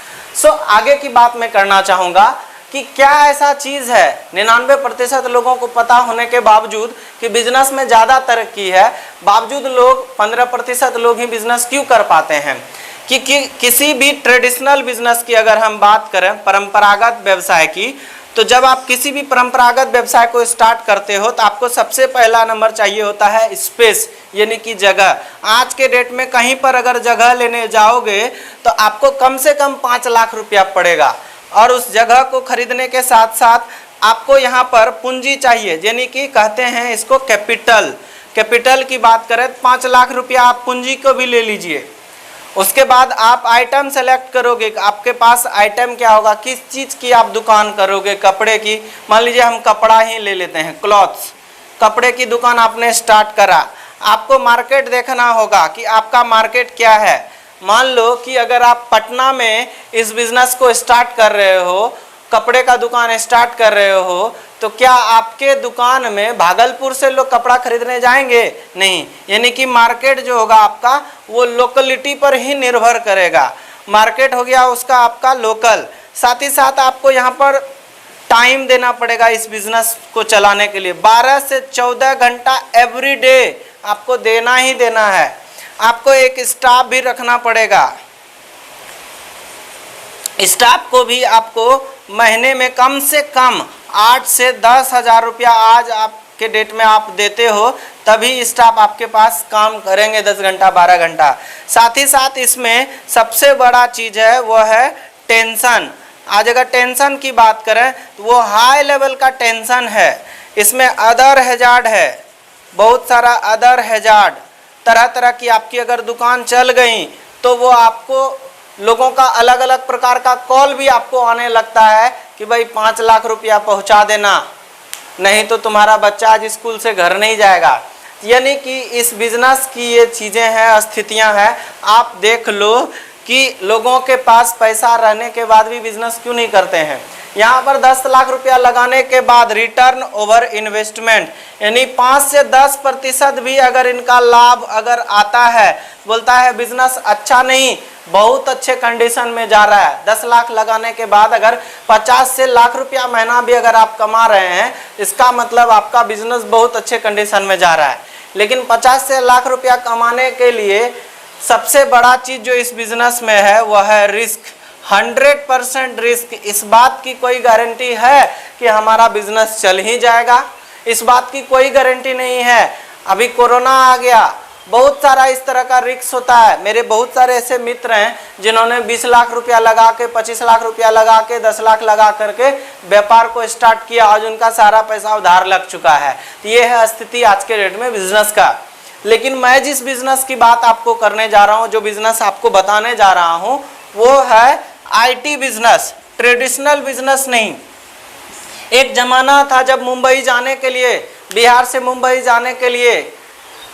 आगे की बात मैं करना चाहूँगा कि क्या ऐसा चीज़ है 99% लोगों को पता होने के बावजूद कि बिजनेस में ज़्यादा तरक्की है, बावजूद लोग 15% लोग ही बिजनेस क्यों कर पाते हैं? कि किसी भी ट्रेडिशनल बिजनेस की अगर हम बात करें, परंपरागत व्यवसाय की, तो जब आप किसी भी परंपरागत व्यवसाय को स्टार्ट करते हो तो आपको सबसे पहला नंबर चाहिए होता है स्पेस, यानी कि जगह। आज के डेट में कहीं पर अगर जगह लेने जाओगे तो आपको कम से कम 5 लाख रुपया पड़ेगा, और उस जगह को खरीदने के साथ साथ आपको यहाँ पर पूंजी चाहिए, यानी कि कहते हैं इसको कैपिटल की बात करें 5 लाख रुपया आप पूंजी को भी ले लीजिए। उसके बाद आप आइटम सेलेक्ट करोगे, आपके पास आइटम क्या होगा, किस चीज़ की आप दुकान करोगे? कपड़े की। मान लीजिए हम कपड़ा ही ले लेते हैं, क्लॉथ्स, कपड़े की दुकान आपने स्टार्ट करा। आपको मार्केट देखना होगा कि आपका मार्केट क्या है। मान लो कि अगर आप पटना में इस बिज़नेस को स्टार्ट कर रहे हो, कपड़े का दुकान स्टार्ट कर रहे हो, तो तो क्या आपके दुकान में भागलपुर से लोग कपड़ा खरीदने जाएंगे? नहीं। यानी कि मार्केट जो होगा आपका वो लोकलिटी पर ही निर्भर करेगा। मार्केट हो गया उसका आपका लोकल। साथ ही साथ आपको यहाँ पर टाइम देना पड़ेगा इस बिजनेस को चलाने के लिए। 12 से 14 घंटा एवरी डे आपको देना ही देना है। आपको एक स्टाफ भी रखना पड़ेगा। स्टाफ को भी आपको महीने में कम से कम 8 से 10 हज़ार रुपया आज आपके डेट में आप देते हो, तभी स्टाफ आपके पास काम करेंगे 10 घंटा 12 घंटा। साथ ही साथ इसमें सबसे बड़ा चीज़ है वो है टेंशन। आज अगर टेंशन की बात करें तो वो हाई लेवल का टेंशन है। इसमें अदर हैजार्ड है, बहुत सारा अदर हैजार्ड, तरह तरह की आपकी अगर दुकान चल गई तो वो आपको लोगों का अलग अलग प्रकार का कॉल भी आपको आने लगता है कि भाई 5 लाख रुपया पहुंचा देना, नहीं तो तुम्हारा बच्चा आज स्कूल से घर नहीं जाएगा। यानी कि इस बिजनेस की ये चीज़ें हैं, स्थितियां हैं। आप देख लो कि लोगों के पास पैसा रहने के बाद भी बिजनेस क्यों नहीं करते हैं। यहाँ पर 10 लाख रुपया लगाने के बाद रिटर्न ओवर इन्वेस्टमेंट यानी 5 से 10% भी अगर इनका लाभ अगर आता है, बोलता है बिजनेस अच्छा नहीं, बहुत अच्छे कंडीशन में जा रहा है। 10 लाख लगाने के बाद अगर 50 से लाख रुपया महीना भी अगर आप कमा रहे हैं, इसका मतलब आपका बिजनेस बहुत अच्छे कंडीशन में जा रहा है। लेकिन 50 से लाख रुपया कमाने के लिए सबसे बड़ा चीज़ जो इस बिजनेस में है वह है रिस्क। 100% रिस्क। इस बात की कोई गारंटी है कि हमारा बिजनेस चल ही जाएगा? इस बात की कोई गारंटी नहीं है। अभी कोरोना आ गया, बहुत सारा इस तरह का रिस्क होता है। मेरे बहुत सारे ऐसे मित्र हैं जिन्होंने 20 लाख रुपया लगा के, 25 लाख रुपया लगा के, 10 लाख लगा करके व्यापार को स्टार्ट किया, आज उनका सारा पैसा उधार लग चुका है। तो ये है स्थिति आज के डेट में बिजनेस का। लेकिन मैं जिस बिजनेस की बात आपको करने जा रहा हूँ, जो बिजनेस आपको बताने जा रहा हूँ, वो है आईटी बिजनेस, ट्रेडिशनल बिजनेस नहीं। एक जमाना था जब मुंबई जाने के लिए, बिहार से मुंबई जाने के लिए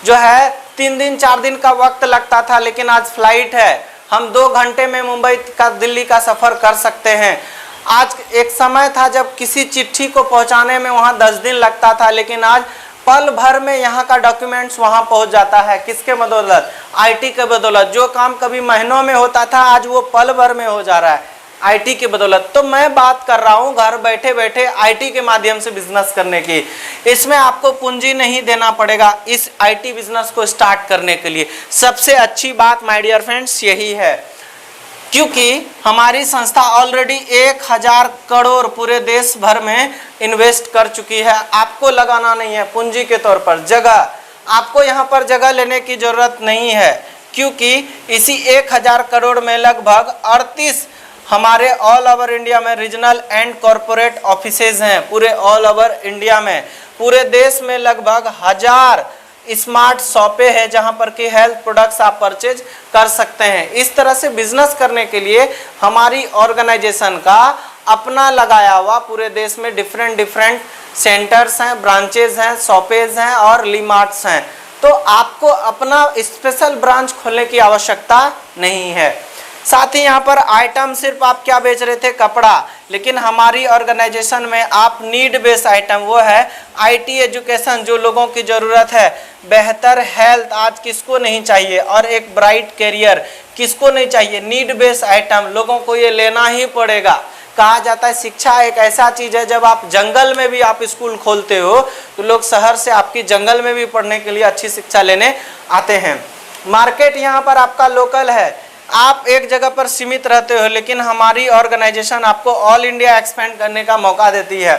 जो है 3 दिन 4 दिन का वक्त लगता था, लेकिन आज फ्लाइट है, हम 2 घंटे में मुंबई का दिल्ली का सफ़र कर सकते हैं। आज एक समय था जब किसी चिट्ठी को पहुंचाने में वहां 10 दिन लगता था, लेकिन आज पल भर में यहाँ का डॉक्यूमेंट्स वहाँ पहुँच जाता है। किसके बदौलत? आईटी के बदौलत। जो काम कभी महीनों में होता था आज वो पल भर में हो जा रहा है आईटी के बदौलत। तो मैं बात कर रहा हूँ घर बैठे बैठे आईटी के माध्यम से बिजनेस करने की। इसमें आपको पूंजी नहीं देना पड़ेगा इस आईटी बिजनेस को स्टार्ट करने के लिए। सबसे अच्छी बात माय डियर फ्रेंड्स यही है, क्योंकि हमारी संस्था ऑलरेडी 1000 करोड़ पूरे देश भर में इन्वेस्ट कर चुकी है। आपको लगाना नहीं है पूंजी के तौर पर जगह, आपको यहाँ पर जगह लेने की जरूरत नहीं है, क्योंकि इसी 1000 करोड़ में लगभग 38 हमारे ऑल ओवर इंडिया में रीजनल एंड कॉरपोरेट ऑफिसेज हैं। पूरे ऑल ओवर इंडिया में, पूरे देश में लगभग 1000 स्मार्ट शॉपें हैं जहां पर कि हेल्थ प्रोडक्ट्स आप परचेज कर सकते हैं। इस तरह से बिजनेस करने के लिए हमारी ऑर्गेनाइजेशन का अपना लगाया हुआ पूरे देश में डिफरेंट सेंटर्स हैं, ब्रांचेज हैं, शॉपेज हैं और लीमार्ट्स हैं। तो आपको अपना स्पेशल ब्रांच खोलने की आवश्यकता नहीं है। साथ ही यहाँ पर आइटम सिर्फ आप क्या बेच रहे थे? कपड़ा। लेकिन हमारी ऑर्गेनाइजेशन में आप नीड बेस्ड आइटम, वो है आईटी एजुकेशन, जो लोगों की ज़रूरत है। बेहतर हेल्थ आज किसको नहीं चाहिए, और एक ब्राइट करियर किसको नहीं चाहिए। नीड बेस्ड आइटम लोगों को ये लेना ही पड़ेगा। कहा जाता है शिक्षा एक ऐसा चीज़ है, जब आप जंगल में भी आप स्कूल खोलते हो तो लोग शहर से आपकी जंगल में भी पढ़ने के लिए अच्छी शिक्षा लेने आते हैं। मार्केट यहाँ पर आपका लोकल है, आप एक जगह पर सीमित रहते हो, लेकिन हमारी ऑर्गेनाइजेशन आपको ऑल इंडिया एक्सपेंड करने का मौका देती है।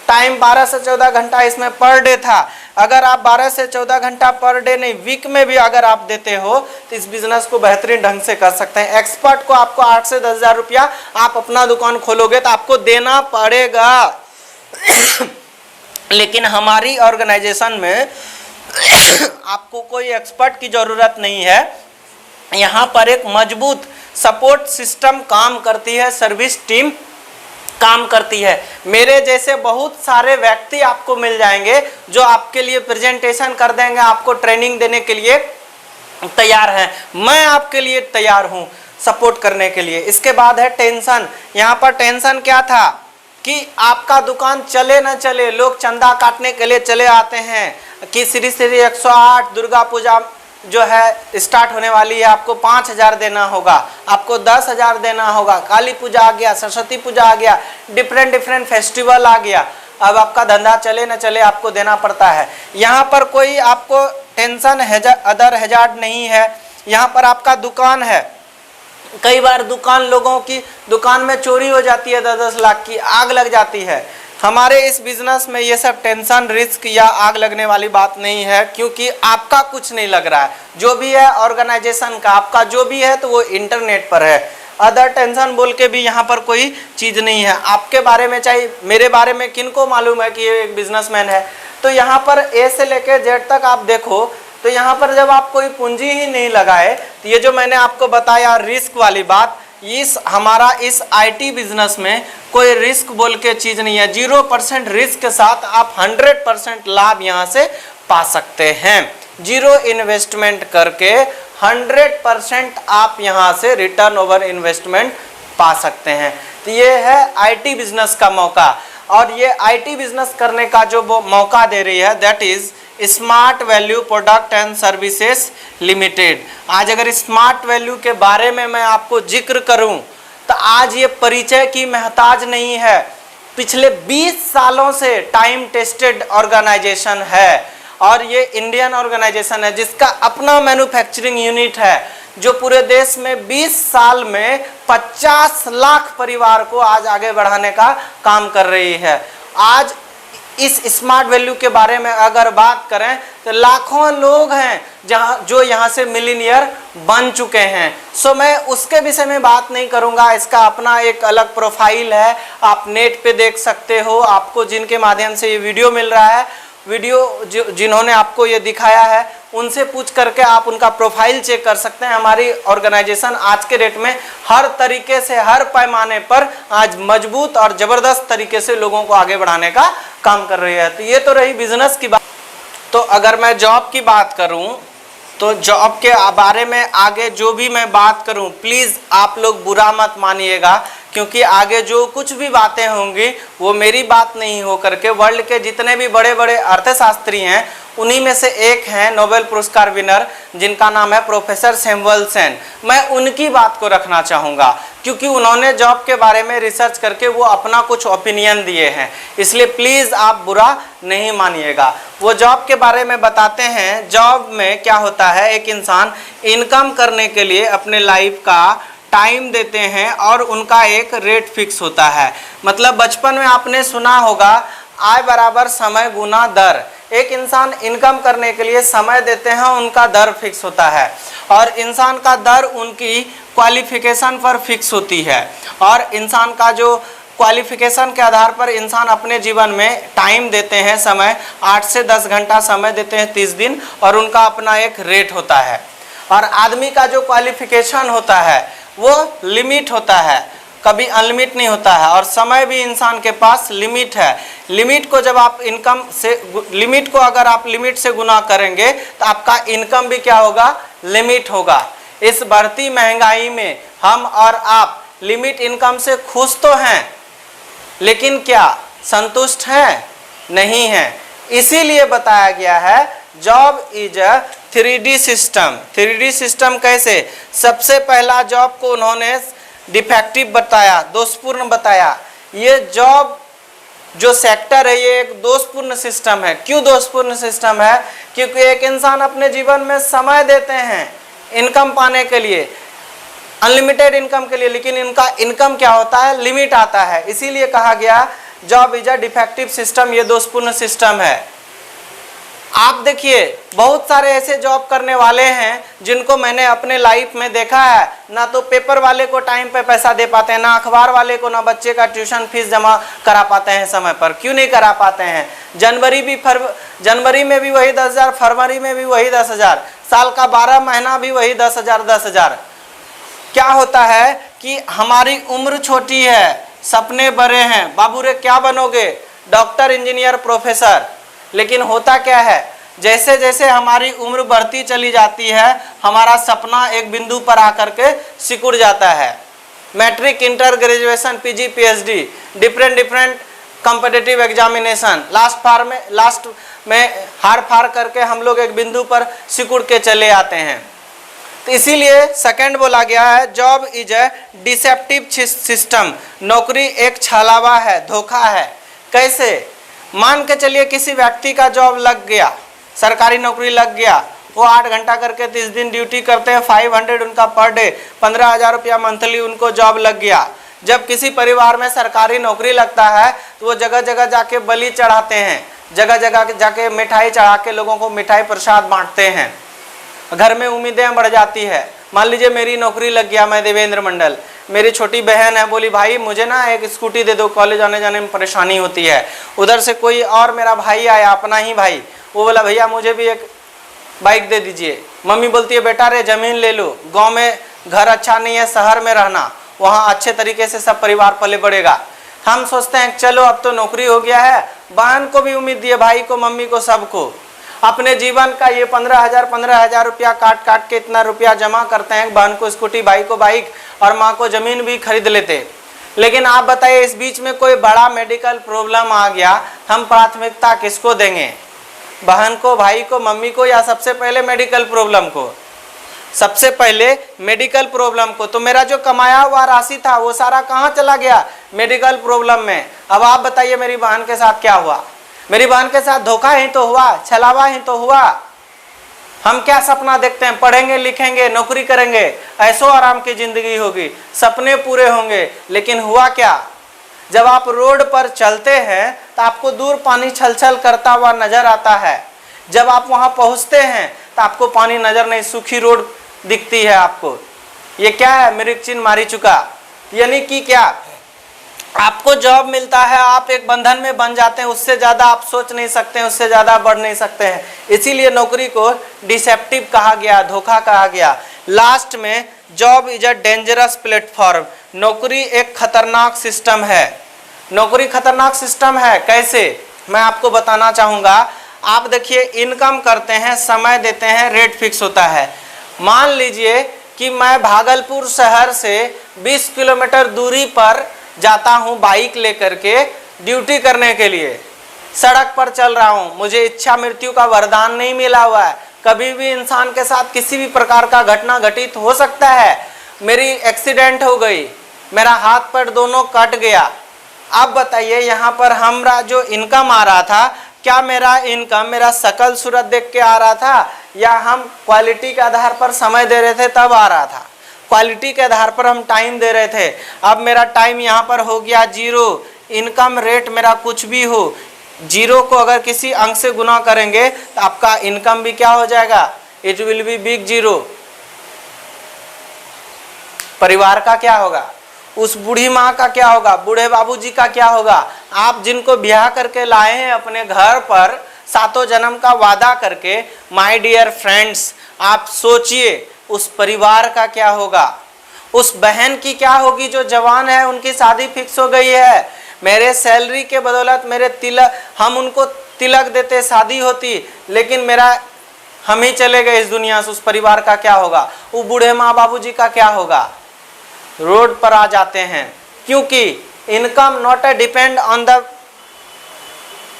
टाइम 12 से 14 घंटा इसमें पर डे था। अगर आप 12 से 14 घंटा पर डे नहीं, वीक में भी अगर आप देते हो तो इस बिजनेस को बेहतरीन ढंग से कर सकते हैं। एक्सपर्ट को आपको 8 से 10 हज़ार रुपया आप अपना दुकान खोलोगे तो आपको देना पड़ेगा। लेकिन हमारी ऑर्गेनाइजेशन में आपको कोई एक्सपर्ट की ज़रूरत नहीं है। यहाँ पर एक मजबूत सपोर्ट सिस्टम काम करती है, सर्विस टीम काम करती है। मेरे जैसे बहुत सारे व्यक्ति आपको मिल जाएंगे जो आपके लिए प्रेजेंटेशन कर देंगे, आपको ट्रेनिंग देने के लिए तैयार हैं। मैं आपके लिए तैयार हूँ सपोर्ट करने के लिए। इसके बाद है टेंशन। यहाँ पर टेंशन क्या था? कि आपका दुकान चले ना चले, लोग चंदा काटने के लिए चले आते हैं कि श्री श्री 108 दुर्गा पूजा जो है स्टार्ट होने वाली है, आपको 5,000 देना होगा, आपको 10,000 देना होगा, काली पूजा आ गया, सरस्वती पूजा आ गया, डिफरेंट फेस्टिवल आ गया, अब आपका धंधा चले न चले आपको देना पड़ता है। यहाँ पर कोई आपको टेंशन अदर हैजार्ड नहीं है। यहाँ पर आपका दुकान है, कई बार लोगों की दुकान में चोरी हो जाती है, 10-10 लाख की आग लग जाती है। हमारे इस बिजनेस में ये सब टेंशन, रिस्क या आग लगने वाली बात नहीं है, क्योंकि आपका कुछ नहीं लग रहा है, जो भी है ऑर्गेनाइजेशन का, आपका जो भी है तो वो इंटरनेट पर है। अदर टेंशन बोल के भी यहाँ पर कोई चीज़ नहीं है। आपके बारे में चाहे मेरे बारे में किनको मालूम है कि ये एक बिजनेसमैन है। तो यहाँ पर ए से लेकर जेड तक आप देखो तो यहाँ पर जब आप कोई पूंजी ही नहीं लगाए तो ये जो मैंने आपको बताया रिस्क वाली बात, हमारा इस आईटी बिजनेस में कोई रिस्क बोल के चीज़ नहीं है। 0% रिस्क के साथ आप 100% लाभ यहाँ से पा सकते हैं। 0 इन्वेस्टमेंट करके 100% आप यहाँ से रिटर्न ओवर इन्वेस्टमेंट पा सकते हैं। तो ये है आईटी बिजनेस का मौका, और ये आईटी बिजनेस करने का जो वो मौका दे रही है that is smart value product and services limited. आज अगर स्मार्ट वैल्यू के बारे में मैं आपको जिक्र करूं तो आज ये परिचय की मोहताज नहीं है। पिछले 20 सालों से टाइम टेस्टेड ऑर्गेनाइजेशन है, और ये इंडियन ऑर्गेनाइजेशन है जिसका अपना मैन्युफैक्चरिंग यूनिट है, जो पूरे देश में 20 साल में 50 लाख परिवार को आज आगे बढ़ाने का काम कर रही है। आज इस स्मार्ट वैल्यू के बारे में अगर बात करें तो लाखों लोग हैं जो यहाँ से मिलीनियर बन चुके हैं। सो मैं उसके विषय में बात नहीं करूँगा, इसका अपना एक अलग प्रोफाइल है, आप नेट पे देख सकते हो। आपको जिनके माध्यम से ये वीडियो मिल रहा है, जिन्होंने आपको ये दिखाया है उनसे पूछ करके आप उनका प्रोफाइल चेक कर सकते हैं। हमारी ऑर्गेनाइजेशन आज के डेट में हर तरीके से, हर पैमाने पर आज मजबूत और ज़बरदस्त तरीके से लोगों को आगे बढ़ाने का काम कर रही है। तो ये तो रही बिजनेस की बात। तो अगर मैं जॉब की बात करूं तो जॉब के बारे में आगे जो भी मैं बात करूं प्लीज़ आप लोग बुरा मत मानिएगा, क्योंकि आगे जो कुछ भी बातें होंगी वो मेरी बात नहीं हो करके वर्ल्ड के जितने भी बड़े बड़े अर्थशास्त्री हैं उन्हीं में से एक हैं नोबेल पुरस्कार विनर, जिनका नाम है प्रोफेसर सैमुअल सेन। मैं उनकी बात को रखना चाहूँगा, क्योंकि उन्होंने जॉब के बारे में रिसर्च करके वो अपना कुछ ओपिनियन दिए हैं, इसलिए प्लीज़ आप बुरा नहीं मानिएगा। वो जॉब के बारे में बताते हैं। जॉब में क्या होता है, एक इंसान इनकम करने के लिए अपने लाइफ का टाइम देते हैं और उनका एक रेट फिक्स होता है। मतलब बचपन में आपने सुना होगा आय बराबर समय गुना दर। एक इंसान इनकम करने के लिए समय देते हैं, उनका दर फिक्स होता है, और इंसान का दर उनकी क्वालिफिकेशन पर फिक्स होती है। और इंसान का जो क्वालिफिकेशन के आधार पर इंसान अपने जीवन में टाइम देते हैं, समय 8 से 10 घंटा समय देते हैं 30 दिन, और उनका अपना एक रेट होता है। और आदमी का जो क्वालिफिकेशन होता है वो लिमिट होता है, कभी अनलिमिट नहीं होता है। और समय भी इंसान के पास लिमिट है। लिमिट को जब आप लिमिट को अगर आप लिमिट से गुना करेंगे तो आपका इनकम भी क्या होगा, लिमिट होगा। इस बढ़ती महंगाई में हम और आप लिमिट इनकम से खुश तो हैं, लेकिन क्या संतुष्ट हैं? नहीं है। इसीलिए बताया गया है job is a 3D system. 3D system कैसे? सबसे पहला जॉब को उन्होंने डिफेक्टिव बताया, दोषपूर्ण बताया। ये जॉब जो सेक्टर है ये एक दोषपूर्ण सिस्टम है। क्यों दोषपूर्ण सिस्टम है? क्योंकि एक इंसान अपने जीवन में समय देते हैं इनकम पाने के लिए, अनलिमिटेड इनकम के लिए, लेकिन इनका इनकम क्या होता है, लिमिट आता है। इसीलिए कहा गया job is a defective system, ये दोषपूर्ण सिस्टम है। आप देखिए बहुत सारे ऐसे जॉब करने वाले हैं जिनको मैंने अपने लाइफ में देखा है, ना तो पेपर वाले को टाइम पे पैसा दे पाते हैं, ना अखबार वाले को, ना बच्चे का ट्यूशन फीस जमा करा पाते हैं समय पर। क्यों नहीं करा पाते हैं? जनवरी में भी वही 10,000, फरवरी में भी वही 10,000, साल का 12 महीना भी वही 10,000। क्या होता है कि हमारी उम्र छोटी है, सपने बड़े हैं। बाबू रे क्या बनोगे? Doctor, engineer, professor. लेकिन होता क्या है, जैसे जैसे हमारी उम्र बढ़ती चली जाती है हमारा सपना एक बिंदु पर आकर के सिकुड़ जाता है। Matric, inter, graduation, PG, PhD, different competitive examination, last में हार फार करके हम लोग एक बिंदु पर सिकुड़ के चले आते हैं। तो इसीलिए सेकंड बोला गया है job is a deceptive system, नौकरी एक छलावा है, धोखा है। कैसे? मान के चलिए किसी व्यक्ति का जॉब लग गया, सरकारी नौकरी लग गया, वो 8 घंटा करके 30 दिन ड्यूटी करते हैं, 500 उनका पर डे, 15,000 रुपया मंथली उनको जॉब लग गया। जब किसी परिवार में सरकारी नौकरी लगता है तो वो जगह जगह जाके बलि चढ़ाते हैं, जगह जगह जाके मिठाई चढ़ा के लोगों को मिठाई प्रसाद बांटते हैं, घर में उम्मीदें बढ़ जाती है। मान लीजिए मेरी नौकरी लग गया, मैं देवेंद्र मंडल, मेरी छोटी बहन है, बोली भाई मुझे ना एक स्कूटी दे दो, कॉलेज आने जाने में परेशानी होती है। उधर से कोई और मेरा भाई आया, अपना ही भाई, वो बोला भैया मुझे भी एक बाइक दे दीजिए। मम्मी बोलती है बेटा रे ज़मीन ले लो, गांव में घर अच्छा नहीं है, शहर में रहना, वहाँ अच्छे तरीके से सब परिवार पले बढ़ेगा। हम सोचते हैं चलो अब तो नौकरी हो गया है, बहन को भी उम्मीद दिए, भाई को, मम्मी को, सबको। अपने जीवन का ये 15,000 रुपया काट के इतना रुपया जमा करते हैं, बहन को स्कूटी, भाई को बाइक और माँ को ज़मीन भी खरीद लेते। लेकिन आप बताइए इस बीच में कोई बड़ा मेडिकल प्रॉब्लम आ गया, हम प्राथमिकता किसको देंगे? बहन को, भाई को, मम्मी को, या सबसे पहले मेडिकल प्रॉब्लम को? सबसे पहले मेडिकल प्रॉब्लम को। तो मेरा जो कमाया हुआ राशि था वो सारा कहाँ चला गया? मेडिकल प्रॉब्लम में। अब आप बताइए मेरी बहन के साथ क्या हुआ? मेरी बहन के साथ धोखा ही तो हुआ, छलावा ही तो हुआ। हम क्या सपना देखते हैं, पढ़ेंगे लिखेंगे नौकरी करेंगे, ऐशो आराम की जिंदगी होगी, सपने पूरे होंगे, लेकिन हुआ क्या? जब आप रोड पर चलते हैं तो आपको दूर पानी छलछल करता हुआ नजर आता है, जब आप वहां पहुंचते हैं तो आपको पानी नजर नहीं, सूखी रोड दिखती है आपको। ये क्या है? मृग चिन्ह मारी चुका। यानी कि क्या, आपको जॉब मिलता है, आप एक बंधन में बन जाते हैं, उससे ज़्यादा आप सोच नहीं सकते हैं, उससे ज़्यादा बढ़ नहीं सकते हैं। इसीलिए नौकरी को डिसेप्टिव कहा गया, धोखा कहा गया। लास्ट में job is a dangerous platform, नौकरी एक खतरनाक सिस्टम है। नौकरी खतरनाक सिस्टम है कैसे? मैं आपको बताना चाहूँगा। आप देखिए इनकम करते हैं, समय देते हैं, रेट फिक्स होता है। मान लीजिए कि मैं भागलपुर शहर से 20 किलोमीटर दूरी पर जाता हूँ बाइक लेकर के ड्यूटी करने के लिए, सड़क पर चल रहा हूँ, मुझे इच्छा मृत्यु का वरदान नहीं मिला हुआ है, कभी भी इंसान के साथ किसी भी प्रकार का घटना घटित हो सकता है। मेरी एक्सीडेंट हो गई, मेरा हाथ पैर दोनों कट गया। अब बताइए यहाँ पर हमारा जो इनकम आ रहा था, क्या मेरा इनकम मेरा शकल सूरत देख के आ रहा था, या हम क्वालिटी के आधार पर समय दे रहे थे तब आ रहा था? क्वालिटी के आधार पर हम टाइम दे रहे थे। अब मेरा टाइम यहाँ पर हो गया 0, इनकम रेट मेरा कुछ भी हो, 0 को अगर किसी अंक से गुना करेंगे तो आपका इनकम भी क्या हो जाएगा? It will be big 0। परिवार का क्या होगा? उस बूढ़ी माँ का क्या होगा? बूढ़े बाबूजी का क्या होगा? आप जिनको ब्याह करके लाए हैं अपने घर पर 7 जन्म का वादा करके, माय डियर फ्रेंड्स, आप सोचिए उस परिवार का क्या होगा? उस बहन की क्या होगी जो जवान है, उनकी शादी फिक्स हो गई है, मेरे सैलरी के बदौलत मेरे तिलक, हम उनको तिलक देते, शादी होती, लेकिन मेरा हम ही चले गए इस दुनिया से, उस परिवार का क्या होगा? वो बूढ़े माँ बाबूजी का क्या होगा? रोड पर आ जाते हैं, क्योंकि income not a depend on the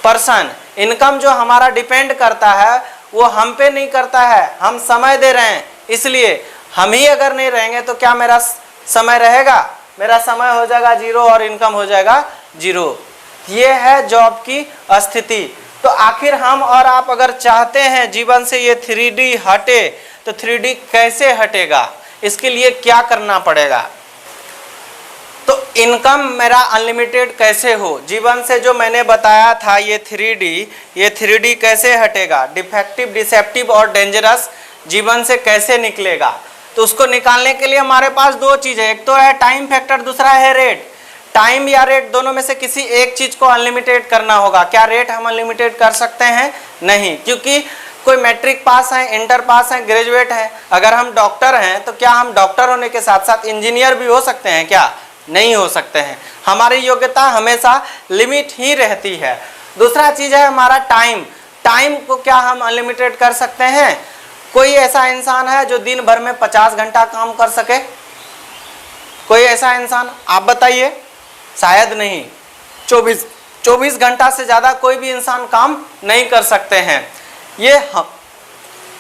person. Income जो हमारा डिपेंड करता है वो हम पे नहीं करता है, हम समय दे रहे हैं, इसलिए हम ही अगर नहीं रहेंगे तो क्या मेरा समय रहेगा? मेरा समय हो जाएगा 0 और इनकम हो जाएगा 0। ये है जॉब की स्थिति। तो आखिर हम और आप अगर चाहते हैं जीवन से ये 3D हटे, तो 3D कैसे हटेगा? इसके लिए क्या करना पड़ेगा? तो इनकम मेरा अनलिमिटेड कैसे हो? जीवन से जो मैंने बताया था ये 3D कैसे हटेगा? डिफेक्टिव, डिसेप्टिव और डेंजरस जीवन से कैसे निकलेगा? तो उसको निकालने के लिए हमारे पास 2 चीज़ है, एक तो है टाइम फैक्टर, दूसरा है रेट। टाइम या रेट दोनों में से किसी एक चीज़ को अनलिमिटेड करना होगा। क्या रेट हम अनलिमिटेड कर सकते हैं? नहीं, क्योंकि कोई मैट्रिक पास है, इंटर पास है, ग्रेजुएट है। अगर हम डॉक्टर हैं तो क्या हम डॉक्टर होने के साथ साथ इंजीनियर भी हो सकते हैं क्या? नहीं हो सकते हैं। हमारी योग्यता हमेशा लिमिट ही रहती है। दूसरा चीज़ है हमारा टाइम। टाइम को क्या हम अनलिमिटेड कर सकते हैं? कोई ऐसा इंसान है जो दिन भर में 50 घंटा काम कर सके? कोई ऐसा इंसान आप बताइए? शायद नहीं। 24 घंटा से ज़्यादा कोई भी इंसान काम नहीं कर सकते हैं।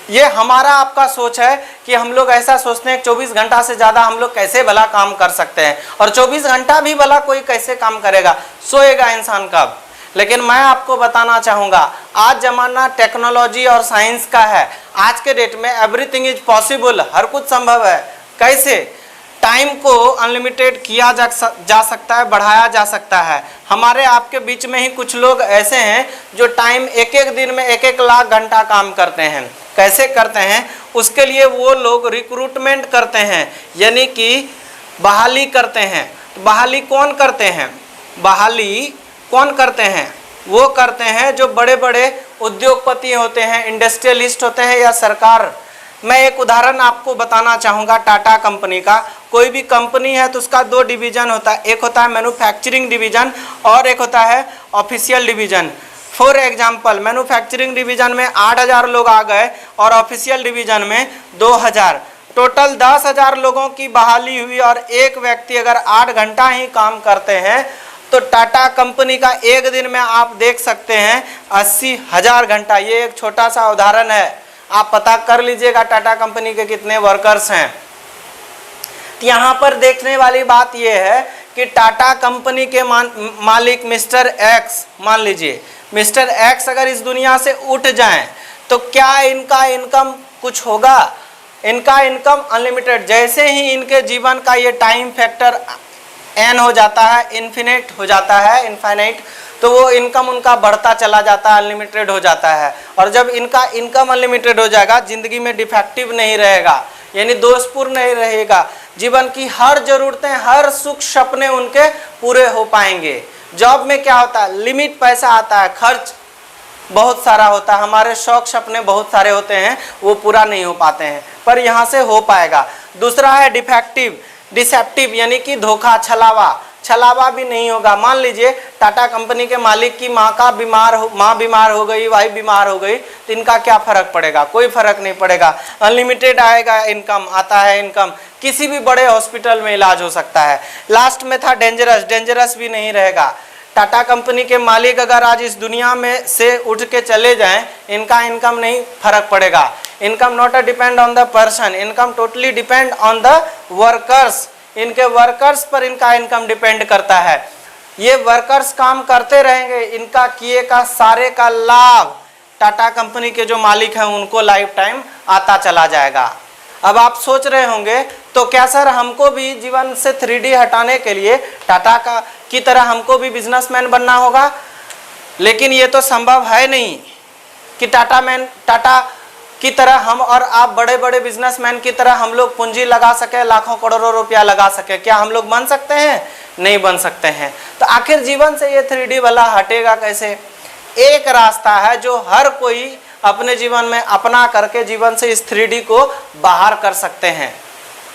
ये हमारा आपका सोच है कि हम लोग ऐसा सोचते हैं 24 घंटा से ज़्यादा हम लोग कैसे भला काम कर सकते हैं, और 24 घंटा भी भला कोई कैसे काम करेगा, सोएगा इंसान कब? लेकिन मैं आपको बताना चाहूँगा, आज ज़माना टेक्नोलॉजी और साइंस का है। आज के डेट में एवरीथिंग इज पॉसिबल, हर कुछ संभव है। कैसे? टाइम को अनलिमिटेड किया जा सकता है, बढ़ाया जा सकता है। हमारे आपके बीच में ही कुछ लोग ऐसे हैं जो टाइम एक एक दिन में 1-1 लाख घंटा काम करते हैं। कैसे करते हैं? उसके लिए वो लोग रिक्रूटमेंट करते हैं, यानी कि बहाली करते हैं। तो बहाली कौन करते हैं? बहाली कौन करते हैं? वो करते हैं जो बड़े बड़े उद्योगपति होते हैं, इंडस्ट्रियलिस्ट होते हैं, या सरकार। मैं एक उदाहरण आपको बताना चाहूँगा टाटा कंपनी का। कोई भी कंपनी है तो उसका 2 डिवीज़न होता है, एक होता है मैन्युफैक्चरिंग डिवीज़न और एक होता है official division. For example, manufacturing division में 8,000 लोग आ गए और ऑफिशियल डिवीज़न में 2,000, टोटल 10,000 लोगों की बहाली हुई। और एक व्यक्ति अगर 8 घंटा ही काम करते हैं तो टाटा कंपनी का एक दिन में आप देख सकते हैं 80,000 घंटा। ये एक छोटा सा उदाहरण है, आप पता कर लीजिएगा टाटा कंपनी के कितने वर्कर्स हैं। यहाँ पर देखने वाली बात यह है कि टाटा कंपनी के मालिक मिस्टर एक्स, मान लीजिए मिस्टर एक्स अगर इस दुनिया से उठ जाएं तो क्या इनका इनकम कुछ होगा? इनका इनकम अनलिमिटेड। जैसे ही इनके जीवन का ये टाइम फैक्टर एन हो जाता है, इन्फिनिट हो जाता है, इनफाइनाइट, तो वो इनकम उनका बढ़ता चला जाता है, अनलिमिटेड हो जाता है। और जब इनका इनकम अनलिमिटेड हो जाएगा, जिंदगी में डिफेक्टिव नहीं रहेगा, यानी दोषपूर्ण नहीं रहेगा, जीवन की हर जरूरतें, हर सुख सपने उनके पूरे हो पाएंगे। जॉब में क्या होता है? लिमिट पैसा आता है, खर्च बहुत सारा होता है, हमारे शौक सपने बहुत सारे होते हैं, वो पूरा नहीं हो पाते हैं, पर यहाँ से हो पाएगा। दूसरा है डिफेक्टिव, डिसेप्टिव, यानी कि धोखा, छलावा भी नहीं होगा। मान लीजिए टाटा कंपनी के मालिक की माँ बीमार हो गई, वाइफ बीमार हो गई, तो इनका क्या फर्क पड़ेगा? कोई फर्क नहीं पड़ेगा। अनलिमिटेड आएगा इनकम, आता है इनकम, किसी भी बड़े हॉस्पिटल में इलाज हो सकता है। लास्ट में था डेंजरस भी नहीं रहेगा। टाटा कंपनी के मालिक अगर आज इस दुनिया में से उठ के चले जाएं, इनका इनकम नहीं फर्क पड़ेगा। Income not depend on the person, income totally depend on the workers. इनके वर्कर्स पर इनका इनकम डिपेंड करता है। ये वर्कर्स काम करते रहेंगे, इनका किए का सारे का लाभ टाटा कंपनी के जो मालिक हैं उनको लाइफ टाइम आता चला जाएगा। अब आप सोच रहे होंगे तो क्या सर हमको भी जीवन से 3D हटाने के लिए टाटा की तरह हमको भी बिजनेसमैन बनना होगा? लेकिन ये तो संभव है नहीं कि टाटा की तरह हम और आप बड़े बड़े बिजनेसमैन की तरह हम लोग पूंजी लगा सके, लाखों करोड़ों रुपया लगा सके। क्या हम लोग बन सकते हैं? नहीं बन सकते हैं। तो आखिर जीवन से ये 3D वाला हटेगा कैसे? एक रास्ता है जो हर कोई अपने जीवन में अपना करके जीवन से इस 3D को बाहर कर सकते हैं।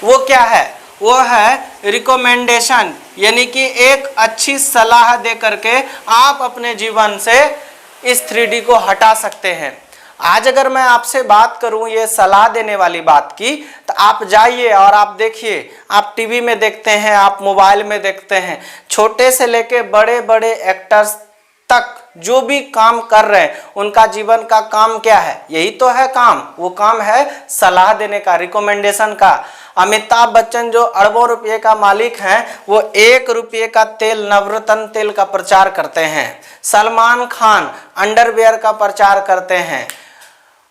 वो क्या है? वो है रिकमेंडेशन, यानी कि एक अच्छी सलाह दे करके आप अपने जीवन से इस 3D को हटा सकते हैं। आज अगर मैं आपसे बात करूं ये सलाह देने वाली बात की, तो आप जाइए और आप देखिए, आप टीवी में देखते हैं, आप मोबाइल में देखते हैं, छोटे से लेके बड़े बड़े एक्टर्स तक जो भी काम कर रहे हैं उनका जीवन का काम क्या है? यही तो है काम। वो काम है सलाह देने का, रिकमेंडेशन का। अमिताभ बच्चन जो अरबों रुपये का मालिक हैं, वो 1 रुपये का तेल, नवरत्न तेल का प्रचार करते हैं। सलमान खान अंडरवियर का प्रचार करते हैं।